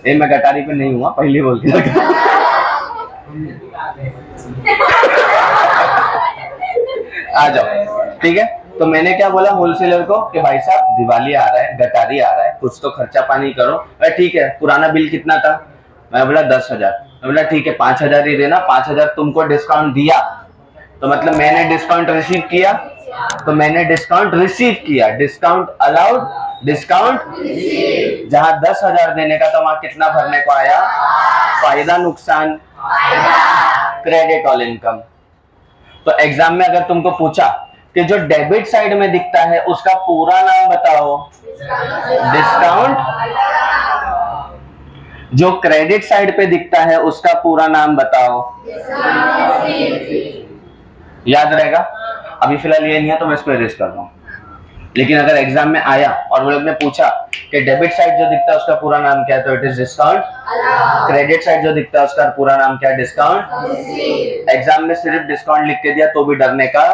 ये मैं गटारी पे नहीं हुआ, पहले बोल के आ जाओ। ठीक है, तो मैंने क्या बोला होलसेलर को कि भाई साहब दिवाली आ रहा है, गटारी आ रहा है, कुछ तो खर्चा पानी करो। ठीक है, पुराना बिल कितना था? मैं बोला 10,000। मैं बोला ठीक है 5,000 ही देना, 5,000 तुमको डिस्काउंट दिया तो मतलब मैंने डिस्काउंट रिसीव किया, तो मैंने डिस्काउंट रिसीव किया, डिस्काउंट अलाउड, डिस्काउंट जहां 10,000 देने का था वहां कितना भरने को आया? फायदा नुकसान, क्रेडिट और इनकम। तो एग्जाम में अगर तुमको पूछा कि जो डेबिट साइड में दिखता है उसका पूरा नाम बताओ, डिस्काउंट। जो क्रेडिट साइड पे दिखता है उसका पूरा नाम बताओ, याद रहेगा। अभी फिलहाल ये नहीं है तो मैं इसको इरेज कर रहा हूं। लेकिन अगर एग्जाम में आया और वो लोग ने पूछा कि डेबिट साइड जो दिखता है उसका पूरा नाम क्या है, तो it is discount. Credit side जो दिखता है उसका पूरा नाम क्या है, डिस्काउंट। एग्जाम में सिर्फ डिस्काउंट लिख के दिया तो भी डरने का,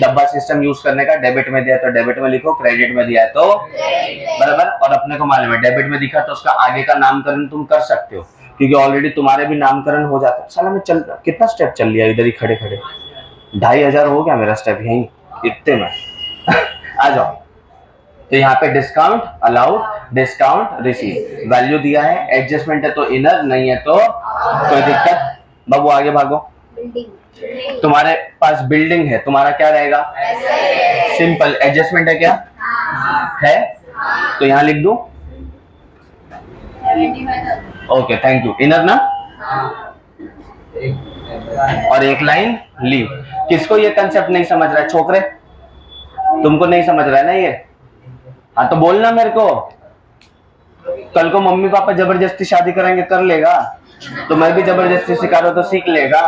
डब्बा सिस्टम यूज करने का। डेबिट में दिया तो डेबिट में लिखो, क्रेडिट में दिया तो बराबर। और अपने को मालूम है डेबिट में दिखा तो उसका आगे का नामकरण तुम कर सकते हो, क्योंकि ऑलरेडी तुम्हारे भी नामकरण हो जाता है। साला मैं चल कितना स्टेप चल लिया इधर ही खड़े खड़े, 2,500 हो गया मेरा स्टेप यही इतने में। आ जाओ। तो यहाँ पे discount allowed, discount receive, value दिया है, एडजस्टमेंट है तो इनर, नहीं है तो कोई दिक्कत। बाबू आगे भागो। तुम्हारे पास बिल्डिंग है, तुम्हारा क्या रहेगा? सिंपल। एडजस्टमेंट है क्या है? तो यहाँ लिख दूं, ओके थैंक यू। इनर ना, और एक लाइन लीव। किसको ये कंसेप्ट नहीं समझ रहा है? छोकरे तुमको नहीं समझ रहा है ना ये? हाँ तो बोलना मेरे को। कल को मम्मी पापा जबरदस्ती शादी कराएंगे, कर लेगा तो मैं भी जबरदस्ती सिखा रहा हूं तो सीख लेगा।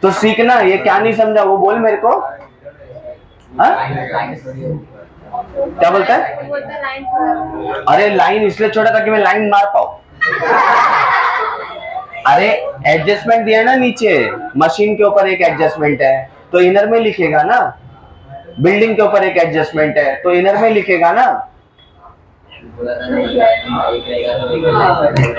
तो सीखना, ये क्या नहीं समझा वो बोल मेरे को। हाँ क्या बोलता है? अरे लाइन इसलिए छोड़ा ताकि मैं लाइन मार पाऊं। अरे एडजस्टमेंट दिया है ना नीचे, मशीन के ऊपर एक एडजस्टमेंट है तो इनर में लिखेगा ना, बिल्डिंग के ऊपर एक एडजस्टमेंट है तो इनर में लिखेगा ना।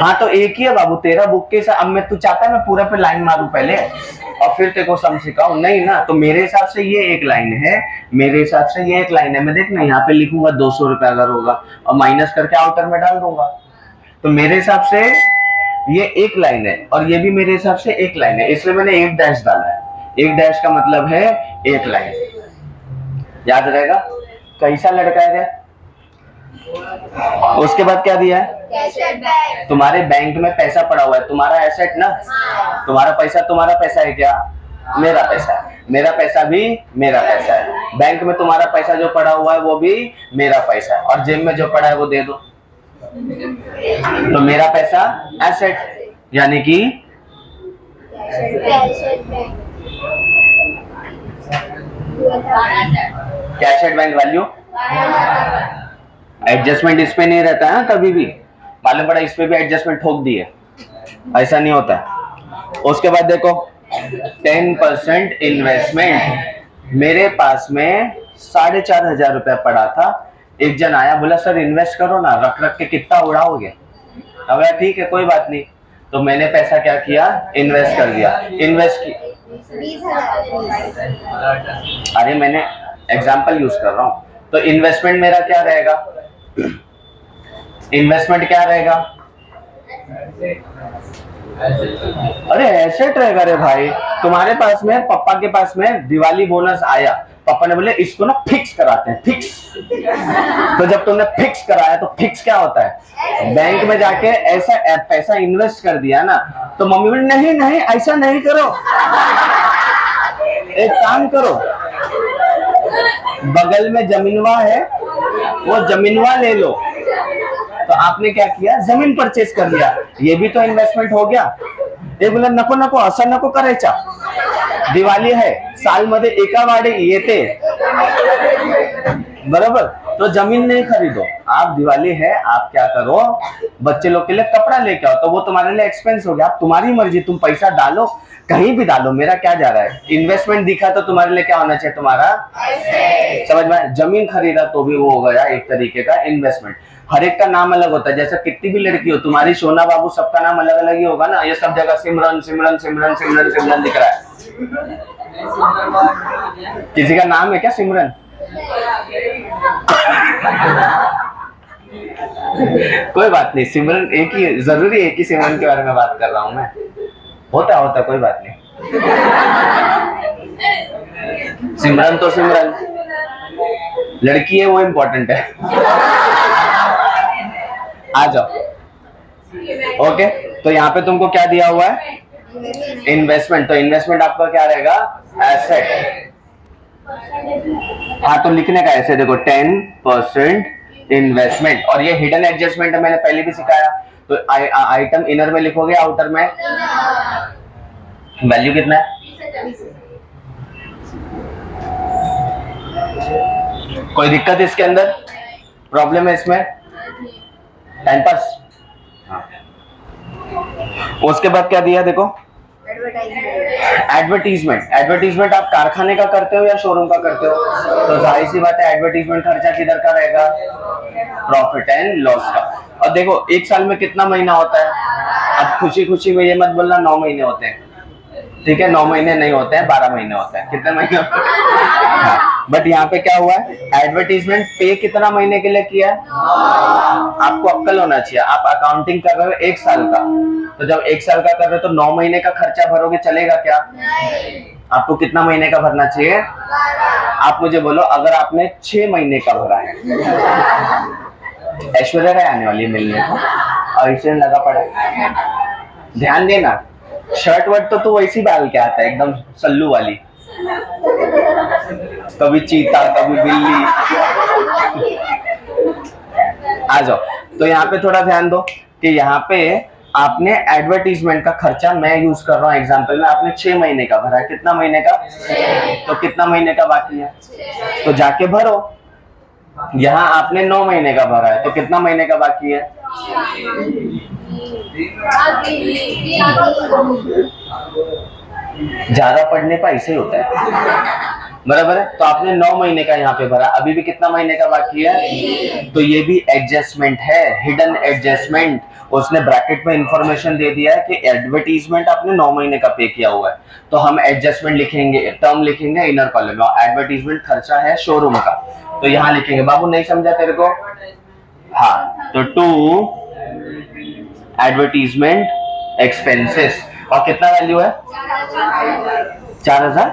हाँ तो एक ही है बाबू तेरा बुक के साथ। अब मैं, तू चाहता है मैं पूरा पे लाइन मारूं पहले और फिर तेरे को सम सिखाऊं? नहीं ना। तो मेरे हिसाब से ये एक लाइन है, मेरे हिसाब से ये एक लाइन है। मैं देखना यहाँ पे लिखूंगा 200 रुपया अगर होगा और माइनस करके आउटर में डाल दूंगा। तो मेरे हिसाब से ये एक लाइन है और ये भी मेरे हिसाब से एक लाइन है, इसलिए मैंने एक डैश डाला है। एक डैश का मतलब है एक लाइन, याद रहेगा। कैसा लड़का है रे? उसके बाद क्या दिया है? तुम्हारे बैंक में पैसा पड़ा हुआ है, तुम्हारा एसेट ना। तुम्हारा पैसा है क्या? मेरा पैसा है। मेरा पैसा भी मेरा पैसा है। बैंक में तुम्हारा पैसा जो पड़ा हुआ है वो भी मेरा पैसा है, और जेब में जो पड़ा है वो दे दो। तो मेरा पैसा एसेट, यानी कि cash at bank value. Adjustment इस पे नहीं रहता है कभी भी, मालूम पड़ा इस पे भी एडजस्टमेंट ठोक दिए, ऐसा नहीं होता है। उसके बाद देखो 10% इन्वेस्टमेंट। मेरे पास में 4,500 रुपया पड़ा था। एक जन आया बोला सर इन्वेस्ट करो ना, रख रख के कितना उड़ाओगे। अब ठीक है कोई बात नहीं, तो मैंने पैसा क्या किया? इन्वेस्ट कर दिया। इन्वेस्ट की, अरे मैंने एग्जाम्पल यूज कर रहा हूं। तो इन्वेस्टमेंट मेरा क्या रहेगा? इन्वेस्टमेंट क्या रहेगा? अरे एसेट रहेगा रे भाई। तुम्हारे पास में, पापा के पास में दिवाली बोनस आया, पापा ने बोले इसको ना फिक्स कराते हैं, फिक्स। तो जब तुमने फिक्स कराया तो फिक्स क्या होता है? बैंक में जाके ऐसा पैसा इन्वेस्ट कर दिया ना, तो मम्मी बोले नहीं नहीं ऐसा नहीं करो, एक काम करो, बगल में जमीनवा है वो जमीनवा ले लो। तो आपने क्या किया? जमीन परचेज कर लिया, ये भी तो इन्वेस्टमेंट हो गया। ये बोला नको नको असं नको करायचा, दिवाळी है साल मध्ये एका वाडे येते, बराबर। तो जमीन नहीं खरीदो आप, दिवाली है आप क्या करो, बच्चे लोग के लिए कपड़ा लेके आओ, तो वो तुम्हारे लिए एक्सपेंस हो गया। आप तुम्हारी मर्जी, तुम पैसा डालो कहीं भी डालो, मेरा क्या जा रहा है। इन्वेस्टमेंट दिखा तो तुम्हारे लिए क्या होना चाहिए? तुम्हारा समझ में। जमीन खरीदा तो भी वो हो गया एक तरीके का इन्वेस्टमेंट। हर एक का नाम अलग होता है, जैसे कितनी भी लड़की हो, तुम्हारी सोना बाबू सबका नाम अलग अलग ही होगा ना। ये सब जगह सिमरन सिमरन सिमरन सिमरन सिमरन दिख रहा है, किसी का नाम है क्या सिमरन? कोई बात नहीं, सिमरन एक ही, जरूरी एक ही सिमरन के बारे में बात कर रहा हूँ मैं। होता कोई बात नहीं। सिमरन तो सिमरन, लड़की है वो इम्पोर्टेंट है। आ जाओ। ओके, तो यहाँ पे तुमको क्या दिया हुआ है? इन्वेस्टमेंट। तो इन्वेस्टमेंट आपका क्या रहेगा? एसेट। हाँ, तो लिखने का ऐसे देखो 10% इन्वेस्टमेंट, और ये हिडन एडजस्टमेंट है, मैंने पहले भी सिखाया। तो आइटम इनर में लिखोगे, आउटर में वैल्यू कितना है? कोई दिक्कत इसके अंदर? प्रॉब्लम है इसमें? Time pass. उसके बाद क्या दिया देखो? एडवर्टीजमेंट। एडवर्टीजमेंट आप कारखाने का करते हो या शोरूम का करते हो? तो जाहिर सी बात है एडवर्टीजमेंट खर्चा किधर का रहेगा? प्रॉफिट एंड लॉस का। और देखो एक साल में कितना महीना होता है? अब खुशी खुशी में ये मत बोलना 9 महीने होते हैं, ठीक है? 9 महीने नहीं होते हैं, 12 महीने होते हैं। कितने महीने होते हैं? बट यहाँ पे क्या हुआ है? एडवर्टीजमेंट पे कितना महीने के लिए किया है? आपको अक्ल होना चाहिए। आप अकाउंटिंग कर रहे हो 1 साल का, तो जब 1 साल का कर रहे हो तो 9 महीने का खर्चा भरोगे, चलेगा क्या? आपको कितना महीने का भरना चाहिए? आप मुझे बोलो, अगर आपने 6 महीने का भरा है, ऐश्वर्या राय आने वाली है मिलने को और इसे लगा पड़ा है, ध्यान देना। शर्ट वर्ट तो तू वैसी डाल के आता है, एकदम सल्लू वाली, कभी चीता कभी बिल्ली। आ जाओ। तो यहाँ पे थोड़ा ध्यान दो कि यहाँ पे आपने एडवर्टीजमेंट का खर्चा, मैं यूज कर रहा हूँ एग्जांपल में, आपने 6 महीने का भरा है। कितना महीने का? तो कितना महीने का बाकी है? तो जाके भरो। यहाँ आपने 9 महीने का भरा है, तो कितना महीने का बाकी है? ज्यादा पढ़ने पर ऐसे ही होता है, बराबर है? तो आपने 9 महीने का यहाँ पे भरा, अभी भी कितना महीने का बाकी है? तो ये भी एडजस्टमेंट है, हिडन एडजस्टमेंट। उसने ब्रैकेट में इंफॉर्मेशन दे दिया है कि एडवर्टीजमेंट आपने 9 महीने का पे किया हुआ है, तो हम एडजस्टमेंट लिखेंगे, टर्म लिखेंगे इनर कॉलम में। एडवर्टीजमेंट खर्चा है शोरूम का, तो यहाँ लिखेंगे। बाबू नहीं समझा तेरे को? हाँ, तो 2 एडवर्टीजमेंट एक्सपेंसेस। और कितना वैल्यू है? 4000।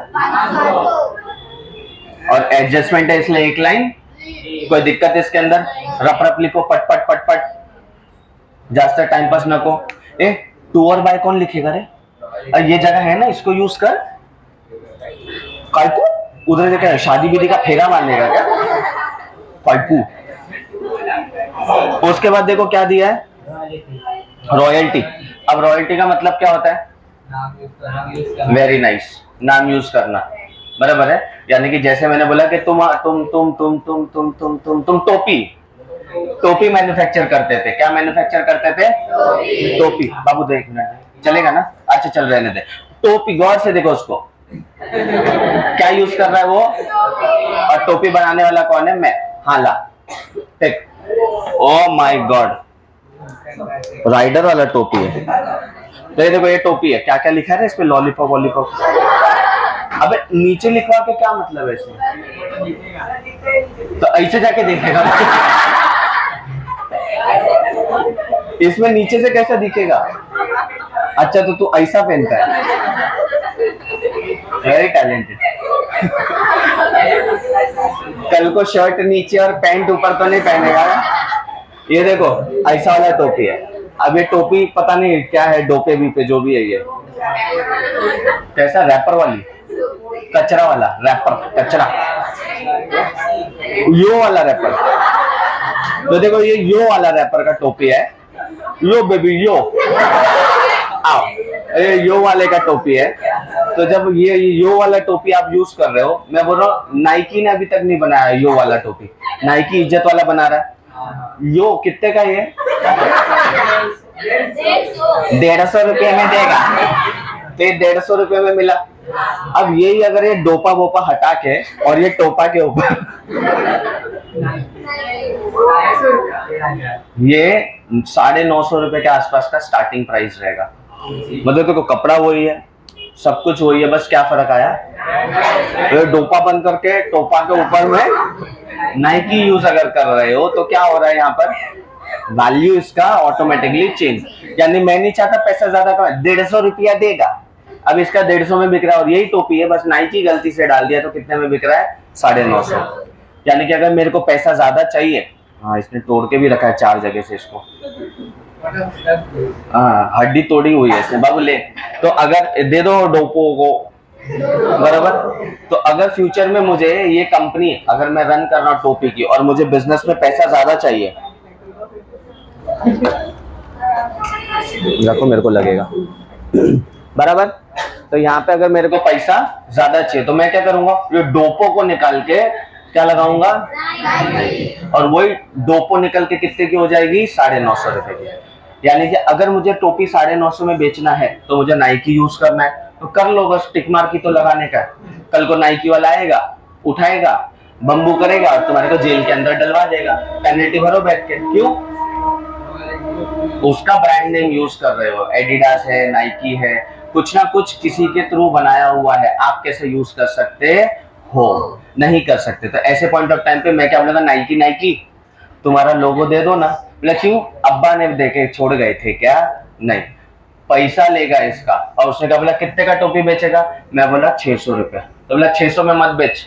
और एडजस्टमेंट है इसलिए 1 लाइन। कोई दिक्कत इसके अंदर? रफ रफ लिखो, पट पट पट पट, ज्यादा टाइम पास नको। ए, टू और बाय कौन लिखेगा रे? ये जगह है ना, इसको यूज कर। काय को उधर से क्या शादी विधि का फेरा मारने का क्या? फाइपू। उसके बाद देखो क्या दिया है? रॉयल्टी। अब रॉयल्टी का मतलब क्या होता है? वेरी नाइस, नाम यूज करना, बराबर है। यानी कि जैसे मैंने बोला कि तुम टोपी मैन्युफैक्चर करते थे। क्या मैन्युफैक्चर करते थे? टोपी। बाबू देख मिनट चलेगा ना? अच्छा चल रहने दे। टोपी, गौर से देखो उसको, क्या यूज कर रहा है वो? और टोपी बनाने वाला कौन है? मैं। हाँ ला, देख। ओ माय गॉड, राइडर वाला टोपी है। तो ये देखो, ये टोपी है। क्या क्या लिखा है इस पे? लॉलीपॉप वॉलीपॉप। अबे नीचे लिखवा के क्या मतलब है इसमें? तो ऐसे जाके देखेगा। इसमें नीचे से कैसा दिखेगा? अच्छा, तो तू ऐसा पहनता है? Very talented. कल को शर्ट नीचे और पैंट ऊपर तो नहीं पहनेगा ना? ये देखो, ऐसा वाला टोपी है। अब ये टोपी पता नहीं क्या है, डोपे भी पे जो भी है ये कैसा, रैपर वाली, कचरा वाला रैपर, कचरा, यो वाला रैपर। तो देखो ये यो वाला रैपर का टोपी है। यो बेबी यो, आओ, ये यो वाले का टोपी है। तो जब ये यो वाला टोपी आप यूज कर रहे हो, मैं बोल रहा हूँ नाइकी ने अभी तक नहीं बनाया यो वाला टोपी, नाइकी इज्जत वाला बना रहा है। यो कितने का ये? 150 रुपये में देगा, तो 150 रुपये में मिला। अब यही अगर ये डोपा वोपा हटा के और ये टोपा के ऊपर ये 950 रुपए के आसपास का स्टार्टिंग प्राइस रहेगा। मतलब देखो कपड़ा वही है, सब कुछ वही है, बस क्या फर्क आया? तो डोपा बंद करके टोपा के ऊपर में नाइकी यूज अगर कर रहे हो तो क्या हो रहा है यहाँ पर, वैल्यू इसका ऑटोमेटिकली चेंज। यानी मैं नहीं चाहता पैसा ज्यादा कमाए, 150 रुपया देगा, अब इसका 150 में बिक रहा है और यही टोपी है, बस नाइकी गलती से डाल दिया तो कितने में बिक रहा है, 950। यानी कि अगर मेरे को पैसा ज्यादा चाहिए, हाँ इसने तोड़ के भी रखा है 4 जगह से इसको, हाँ हड्डी तोड़ी हुई है इसने, बाबू ले। तो अगर दे दो डोपो को, बराबर। तो अगर फ्यूचर में मुझे ये कंपनी, अगर मैं रन कर रहा हूँ टोपी की और मुझे बिजनेस में पैसा ज्यादा चाहिए, रखो मेरे को लगेगा, बराबर। तो यहाँ पे अगर मेरे को पैसा ज्यादा चाहिए तो मैं क्या करूंगा, ये डोपो को निकाल के क्या लगाऊंगा, और वही डोपो निकल के कितने की हो जाएगी, 950 रुपए की। यानी कि अगर मुझे टोपी 950 में बेचना है तो मुझे नाइकी यूज करना है, तो कर लो, बस टिक मार की तो लगाने का। कल को नाइकी वाला आएगा, उठाएगा, बम्बू करेगा और तुम्हारे को जेल के अंदर डलवा देगा, पेनल्टी भरो बैठ के। क्यों, उसका ब्रांड नेम यूज कर रहे हो, एडिडास है, नाइकी है, कुछ ना कुछ किसी के थ्रू बनाया हुआ है, आप कैसे यूज कर सकते हो, नहीं कर सकते। तो ऐसे पॉइंट ऑफ टाइम पे मैं क्या बोलूंगा, नाइकी नाइकी तुम्हारा लोगो दे दो ना। बोला क्यों, अब्बा ने देके छोड़ गए थे क्या, नहीं, पैसा लेगा इसका। और उसने कहा, बोला कितने का टोपी बेचेगा, मैं बोला 600 रुपया। तो बोला 600 में मत बेच,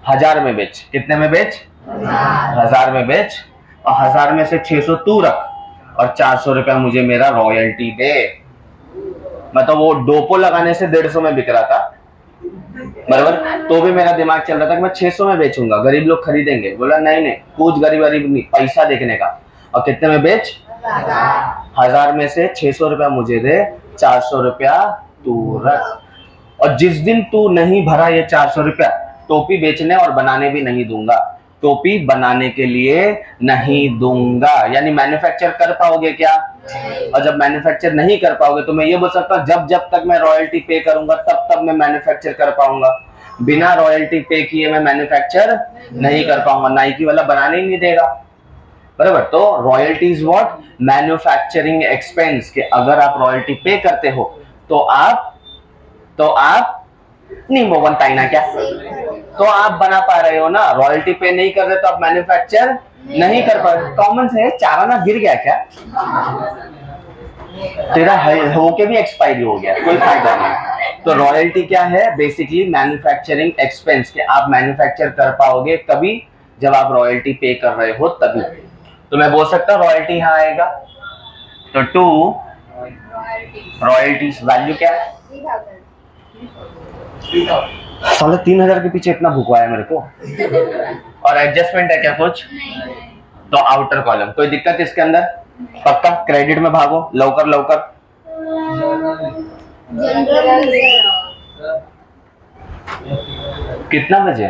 1000 में बेच। कितने में बेच, 1000 में बेच, और 1000 में से 600 तू रख और 400 रुपया मुझे मेरा रॉयल्टी दे। मतलब वो डोपो लगाने से 150 में बिक रहा था, बराबर, तो भी मेरा दिमाग चल रहा था कि मैं 600 में बेचूंगा, गरीब लोग खरीदेंगे। बोला नहीं नहीं, कुछ गरीब नहीं, पैसा देखने का। और कितने में बेच, 1000 में से 600 रुपया मुझे दे, 400 रुपया तू रख। और जिस दिन तू नहीं भरा ये 400 रुपया, टोपी बेचने और बनाने भी नहीं दूंगा, टोपी बनाने के लिए नहीं दूंगा। यानी मैन्युफैक्चर कर पाओगे क्या, और जब मैन्युफैक्चर नहीं कर पाओगे तो मैं ये बोल सकता हूँ, जब जब तक मैं रॉयल्टी पे करूंगा तब तब मैं मैन्युफैक्चर कर पाऊंगा। बिना रॉयल्टी पे किए मैं मैन्युफैक्चर नहीं कर पाऊंगा, नाइकी वाला बनाने ही नहीं देगा, बराबर। तो royalty is what, manufacturing expense, के अगर आप रॉयल्टी पे करते हो तो आप नहीं मोगन ताइना क्या, तो आप बना पा रहे हो ना। रॉयल्टी पे नहीं कर रहे तो आप मैन्युफैक्चर नहीं कर पा रहे। कॉमन से चाराना गिर गया क्या, तेरा होके भी एक्सपायरी हो गया, कोई फायदा नहीं। तो रॉयल्टी क्या है, बेसिकली मैन्युफैक्चरिंग एक्सपेंस, के आप मैन्युफैक्चर कर पाओगे कभी, जब आप रॉयल्टी पे कर रहे हो तभी। तो मैं बोल सकता हूँ रॉयल्टी यहाँ आएगा। तो टू रॉयल्टी वैल्यू क्या है, साले 3000 के पीछे इतना भुकवाया मेरे को। और एडजस्टमेंट है क्या कुछ, तो आउटर कॉलम, कोई दिक्कत इसके अंदर, पक्का क्रेडिट में भागो लवकर लवकर। कितना बजे,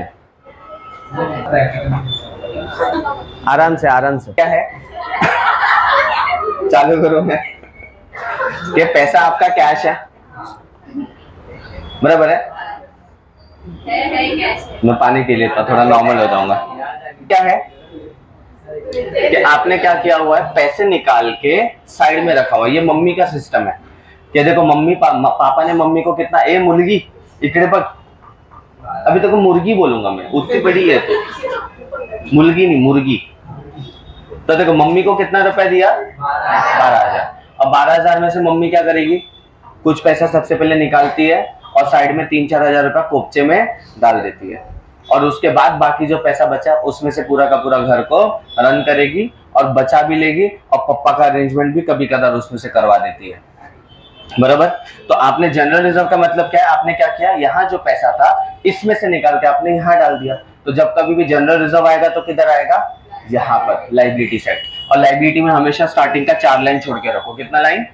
आराम से क्या है, चालू करो मैं। ये पैसा आपका कैश है, बराबर है। मैं पानी पी लेता, थोड़ा नॉर्मल हो जाऊंगा। क्या है कि आपने क्या किया हुआ है, पैसे निकाल के साइड में रखा हुआ है। ये मम्मी का सिस्टम है कि देखो मम्मी पापा ने मम्मी को कितना, ए मुर्गी इकड़े पर, अभी तक मुर्गी बोलूंगा मैं, उतनी बड़ी है तो मुर्गी नहीं मुर्गी। तो देखो मम्मी को कितना रुपया दिया, 12,000। अब 12,000 में से मम्मी क्या करेगी, कुछ पैसा सबसे पहले निकालती है और साइड में 3-4 हजार रुपया कोपचे में डाल देती है, और उसके बाद बाकी जो पैसा बचा उसमें से पूरा का पूरा घर को रन करेगी और बचा भी लेगी, और पप्पा का अरेंजमेंट भी कभी कदार उसमें से करवा देती है, बराबर। तो आपने जनरल रिजर्व का मतलब क्या है, आपने क्या किया, यहाँ जो पैसा था इसमें से निकाल के आपने यहाँ डाल दिया। तो जब कभी भी जनरल रिजर्व आएगा तो किधर आएगा, यहाँ पर लाइबिलिटी साइड। और लाइबिलिटी में हमेशा स्टार्टिंग का 4 लाइन छोड़ के रखो। कितना लाइन,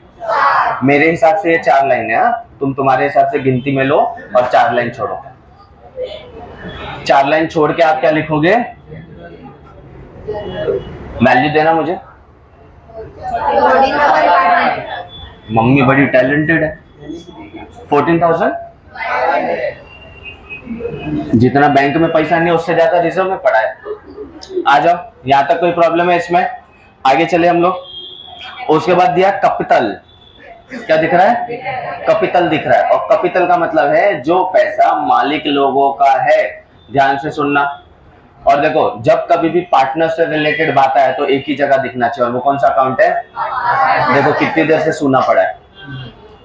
मेरे हिसाब से ये 4 लाइन है, तुम तुम्हारे हिसाब से गिनती में लो और 4 लाइन छोड़ो। 4 लाइन छोड़ के आप क्या लिखोगे, वैल्यू देना मुझे। मम्मी बड़ी टैलेंटेड है। 14,000, जितना बैंक में पैसा नहीं उससे ज्यादा रिजर्व में पड़ा है। आ जाओ, यहां तक कोई प्रॉब्लम है इसमें, आगे चले हम लोग। उसके बाद दिया कैपिटल, क्या दिख रहा है? कैपिटल दिख रहा है। और कैपिटल का मतलब है जो पैसा मालिक लोगों का है। ध्यान से सुनना। और देखो जब कभी भी पार्टनर से रिलेटेड बात आए तो एक ही जगह दिखना चाहिए, और वो कौन सा अकाउंट है? देखो कितनी देर से सुनना पड़ा है,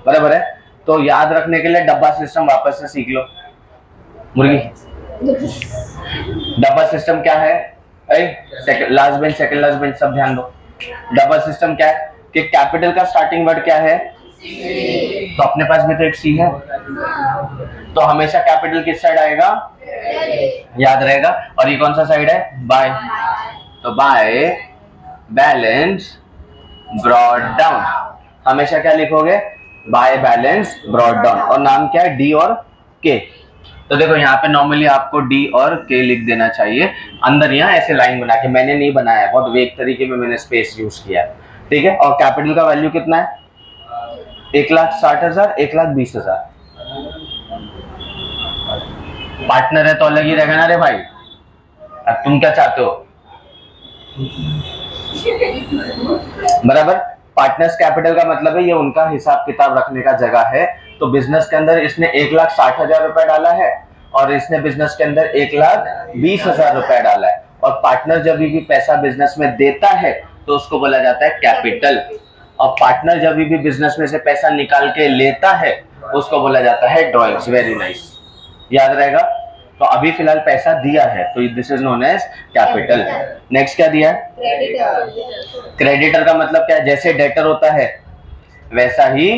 बराबर है। तो याद रखने के लिए डब्बा सिस्टम वापस से सीख लो। मुर्गी, डब्बा सिस्टम क्या है? Second last bench, second last bench, सब ध्यान दो। डबल सिस्टम क्या है कि कैपिटल का स्टार्टिंग वर्ड क्या है? तो अपने पास भी तो एक सी है, तो हमेशा कैपिटल किस साइड आएगा? याद रहेगा। और ये कौन सा साइड है? बाय। तो बाय बैलेंस ब्रॉड डाउन, हमेशा क्या लिखोगे? By balance brought down. और नाम क्या है? डी और के। तो देखो यहाँ पे नॉर्मली आपको डी और के लिख देना चाहिए अंदर, यहाँ ऐसे लाइन बना के। मैंने नहीं बनाया, बहुत वेग तरीके में मैंने स्पेस यूज किया, ठीक है। और कैपिटल का वैल्यू कितना है? 1,60,000, 1,20,000। पार्टनर है तो अलग ही रहेगा ना रे भाई। अब तुम क्या चाहते हो? बराबर। पार्टनर्स कैपिटल का मतलब है ये उनका हिसाब किताब रखने का जगह है। तो बिजनेस के अंदर इसने 1,60,000 रुपए डाला है, और इसने बिजनेस के अंदर 1,20,000 रुपए डाला है। और पार्टनर जब भी पैसा बिजनेस में देता है तो उसको बोला जाता है कैपिटल। और पार्टनर जब भी बिजनेस में से पैसा निकाल के लेता है उसको बोला जाता है ड्रॉइंग्स। वेरी नाइस, याद रहेगा। तो अभी फिलहाल पैसा दिया है तो this is known as capital. Next क्या दिया है? क्रेडिटर का मतलब क्या है? जैसे डेटर होता है वैसा ही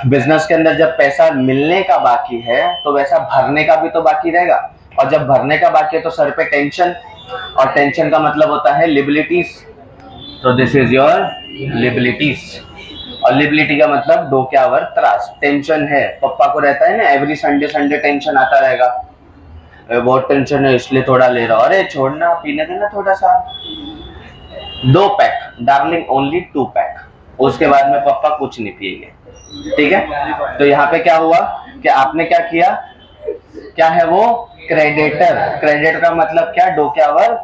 बिजनेस के अंदर जब पैसा मिलने का बाकी है तो वैसा भरने का भी तो बाकी रहेगा। और जब भरने का बाकी है तो सर पे टेंशन, और टेंशन का मतलब होता है लिबिलिटीज। तो दिस इज योर लिबिलिटीज। और लिबिलिटी का मतलब डोक्यावर त्रास, टेंशन है। पप्पा को रहता है ना एवरी संडे संडे टेंशन आता रहेगा, बहुत टेंशन है इसलिए थोड़ा ले रहा हूं। अरे छोड़ना, पीने देना थोड़ा सा, 2 पैक डार्लिंग, ओनली 2 पैक। उसके बाद में पप्पा कुछ नहीं पिएंगे, ठीक है। तो यहाँ पे क्या हुआ कि आपने क्या किया? क्या है वो? क्रेडिटर। क्रेडिटर का मतलब क्या? डोक्यावर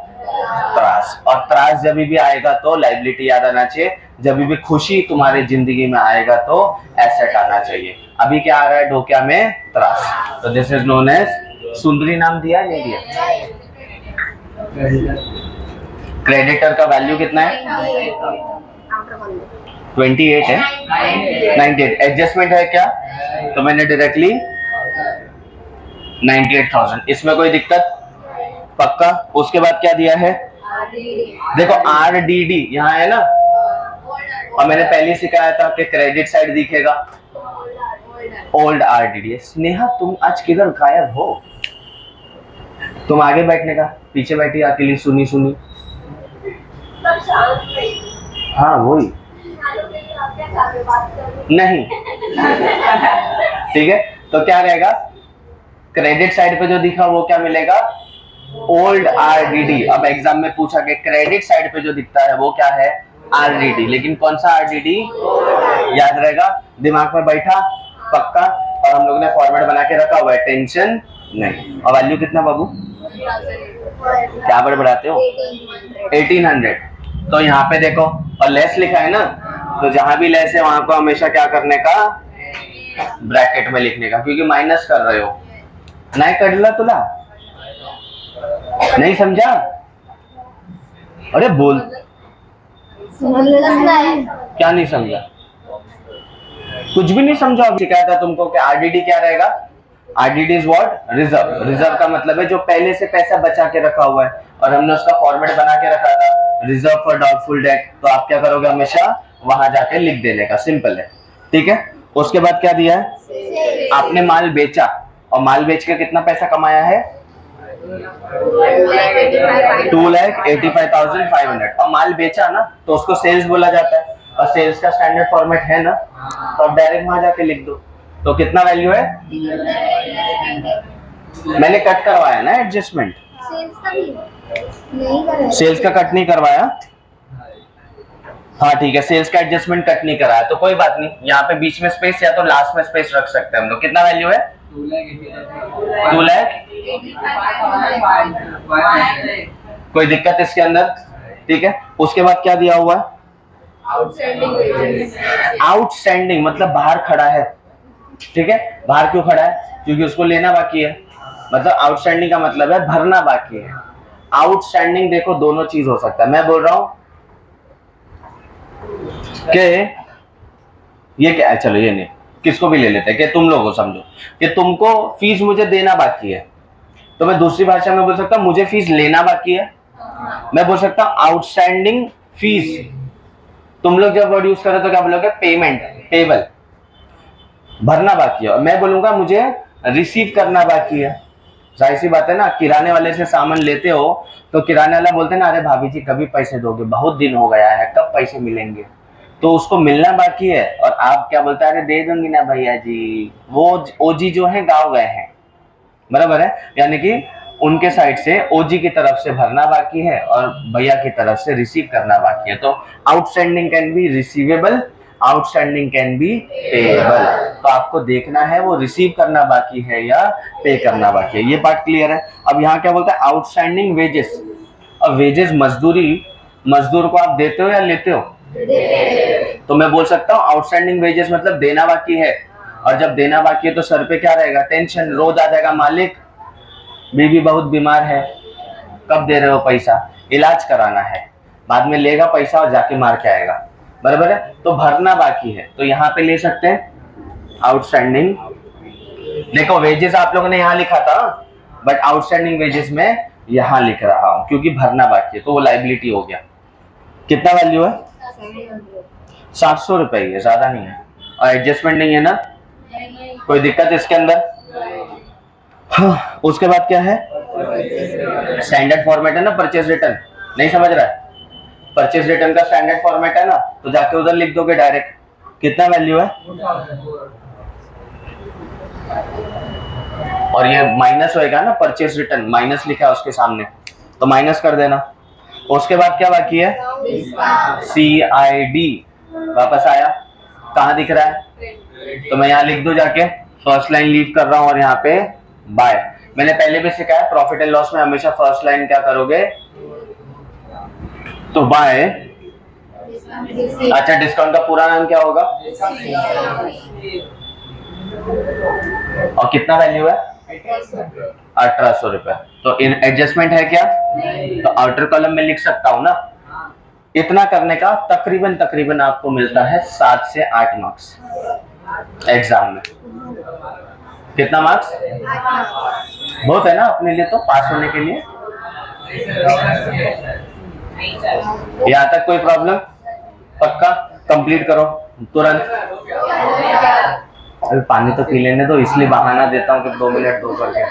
त्रास। और त्रास जब भी आएगा तो लाइबिलिटी याद आना चाहिए, जब भी खुशी तुम्हारी जिंदगी में आएगा तो एसेट आना चाहिए। अभी क्या आ रहा है? डोक्या में त्रास। तो दिस इज नोन एज, सुंदरी नाम दिया नहीं दिया? क्रेडिटर का वैल्यू कितना है? 28 है, 98। एडजस्टमेंट है क्या? तो मैंने डायरेक्टली 98,000। इसमें कोई दिक्कत? पक्का। उसके बाद क्या दिया है? देखो RDD यहाँ है ना, और मैंने पहले सिखाया था कि क्रेडिट साइड दिखेगा ओल्ड RDD। स्नेहा तुम आज किधर गायब हो? तुम आगे बैठने का, पीछे बैठी अकेली सुनी सुनी। हाँ वही नहीं, ठीक है। तो क्या रहेगा? क्रेडिट साइड पे जो दिखा वो क्या मिलेगा? Old RDD। अब एग्जाम में पूछा कि क्रेडिट साइड पे जो दिखता है वो क्या है? RDD। लेकिन कौन सा RDD? याद रहेगा, दिमाग में बैठा पक्का। और हम लोग ने फॉर्मेट बना के रखा हुआ है, टेंशन नहीं। और वैल्यू कितना बाबू? क्या बड़बड़ाते हो? 1800। तो यहाँ पे देखो, और लेस लिखा है ना, तो जहां भी लेस है वहां को हमेशा क्या करने का? ब्रैकेट में लिखने का, क्योंकि माइनस कर रहे हो। नहीं कटला तुला? नहीं समझा? अरे बोल, क्या नहीं समझा? कुछ भी नहीं समझा। सिखाया था तुमको कि RDD क्या रहेगा? RDD is what? Reserve. Reserve का मतलब है जो पहले से पैसा बचा के रखा हुआ है, और हमने उसका फॉर्मेट बना के रखा था रिजर्व फॉर डाउटफुल डेट। तो आप क्या करोगे? हमेशा वहां जाके लिख देने का, सिंपल है, ठीक है। उसके बाद क्या दिया है? आपने माल बेचा, और माल बेच के कितना पैसा कमाया है? 2,85,500। और माल बेचा ना तो उसको सेल्स बोला जाता है, और सेल्स का स्टैंडर्ड फॉर्मेट है ना, तो आप डायरेक्ट वहां जाके लिख दो। तो कितना वैल्यू है? मैंने कट करवाया ना एडजस्टमेंट, सेल्स का कट नहीं करवाया। हाँ ठीक है, सेल्स का एडजस्टमेंट कट नहीं कराया तो कोई बात नहीं। यहाँ पे बीच में स्पेस या तो लास्ट में स्पेस रख सकते हैं हम लोग। कितना वैल्यू है? 2 लाख। कोई दिक्कत इसके अंदर? ठीक है। उसके बाद क्या दिया हुआ? Outstanding wages. आउटस्टैंडिंग मतलब बाहर खड़ा है, ठीक है। बाहर क्यों खड़ा है? क्योंकि उसको लेना बाकी है। मतलब आउटस्टैंडिंग का मतलब है भरना बाकी है। आउटस्टैंडिंग देखो दोनों चीज हो सकता है। मैं बोल रहा हूं कि ये क्या है, चलो ये नहीं, किसको भी ले लेते हैं कि तुम लोगों समझो कि तुमको फीस मुझे देना बाकी है, तो मैं दूसरी भाषा में बोल सकता हूं मुझे फीस लेना बाकी है। मैं बोल सकता हूं आउटस्टैंडिंग फीस। तुम लोग जब वर्ड यूज करो तो क्या बोलोगे? पेमेंट, पेबल, भरना बाकी है। और मैं बोलूंगा मुझे रिसीव करना बाकी है। जाहिर सी बात है ना, किराने वाले से सामान लेते हो तो किराने वाला बोलते हैं ना, अरे भाभी जी कभी पैसे दोगे, बहुत दिन हो गया है, कब पैसे मिलेंगे? तो उसको मिलना बाकी है और आप क्या बोलते हैं? अरे दे दूंगी ना भैया जी। वो ओजी जो है गाँव गए हैं, बराबर है। यानी कि उनके साइड से ओजी की तरफ से भरना बाकी है और भैया की तरफ से रिसीव करना बाकी है। तो outstanding can be receivable, outstanding can be payable. तो आपको देखना है वो रिसीव करना बाकी है या पे करना बाकी है। ये पार्ट क्लियर है। अब यहाँ क्या बोलता है? Outstanding wages. अब वेजेस मजदूरी, मजदूर को आप देते हो या लेते हो? तो मैं बोल सकता हूँ आउटस्टैंडिंग वेजेस मतलब देना बाकी है। और जब देना बाकी है तो सर पे क्या रहेगा? टेंशन, रोज आ जाएगा मालिक बीवी बहुत बीमार है, कब दे रहे हो पैसा? इलाज कराना है, बाद में लेगा पैसा और जाके मार के आएगा, बराबर है। तो भरना बाकी है, तो यहाँ पे ले सकते हैं आउटस्टैंडिंग। देखो वेजेस आप लोगों ने यहाँ लिखा था, बट आउटस्टैंडिंग वेजेस में यहाँ लिख रहा हूँ क्योंकि भरना बाकी है, तो वो लाइबिलिटी हो गया। कितना वैल्यू है? 700 रुपए ही है, ज्यादा नहीं है। और एडजस्टमेंट नहीं है ना, कोई दिक्कत इसके अंदर? हाँ, उसके बाद क्या है? स्टैंडर्ड फॉर्मेट है ना परचेज रिटर्न। नहीं समझ रहा है? परचेज रिटर्न का स्टैंडर्ड फॉर्मेट है ना, तो जाके उधर लिख दोगे डायरेक्ट। कितना वैल्यू है? और ये माइनस होएगा ना, परचेज रिटर्न माइनस लिखा है उसके सामने, तो माइनस कर देना। उसके बाद क्या बाकी है? CID वापस आया, कहाँ दिख रहा है? तो मैं यहाँ लिख दूं जाके, फर्स्ट लाइन लीव कर रहा हूँ और यहाँ पे बाय। मैंने पहले भी सिखाया प्रॉफिट एंड लॉस में हमेशा फर्स्ट लाइन क्या करोगे? तो बाय। अच्छा, डिस्काउंट का पूरा नाम क्या होगा? और कितना वैल्यू है? 1800 रुपए। तो एडजस्टमेंट है क्या? तो आउटर कॉलम में लिख सकता हूँ ना। इतना करने का तकरीबन तकरीबन आपको मिलता है 7 से 8 मार्क्स एग्जाम में। कितना मार्क्स? बहुत है ना अपने लिए, तो पास होने के लिए। यहाँ तक कोई प्रॉब्लम? पक्का कंप्लीट करो तुरंत। अभी पानी तो पी लेने दो, इसलिए बहाना देता हूँ कि 2 मिनट दो करके।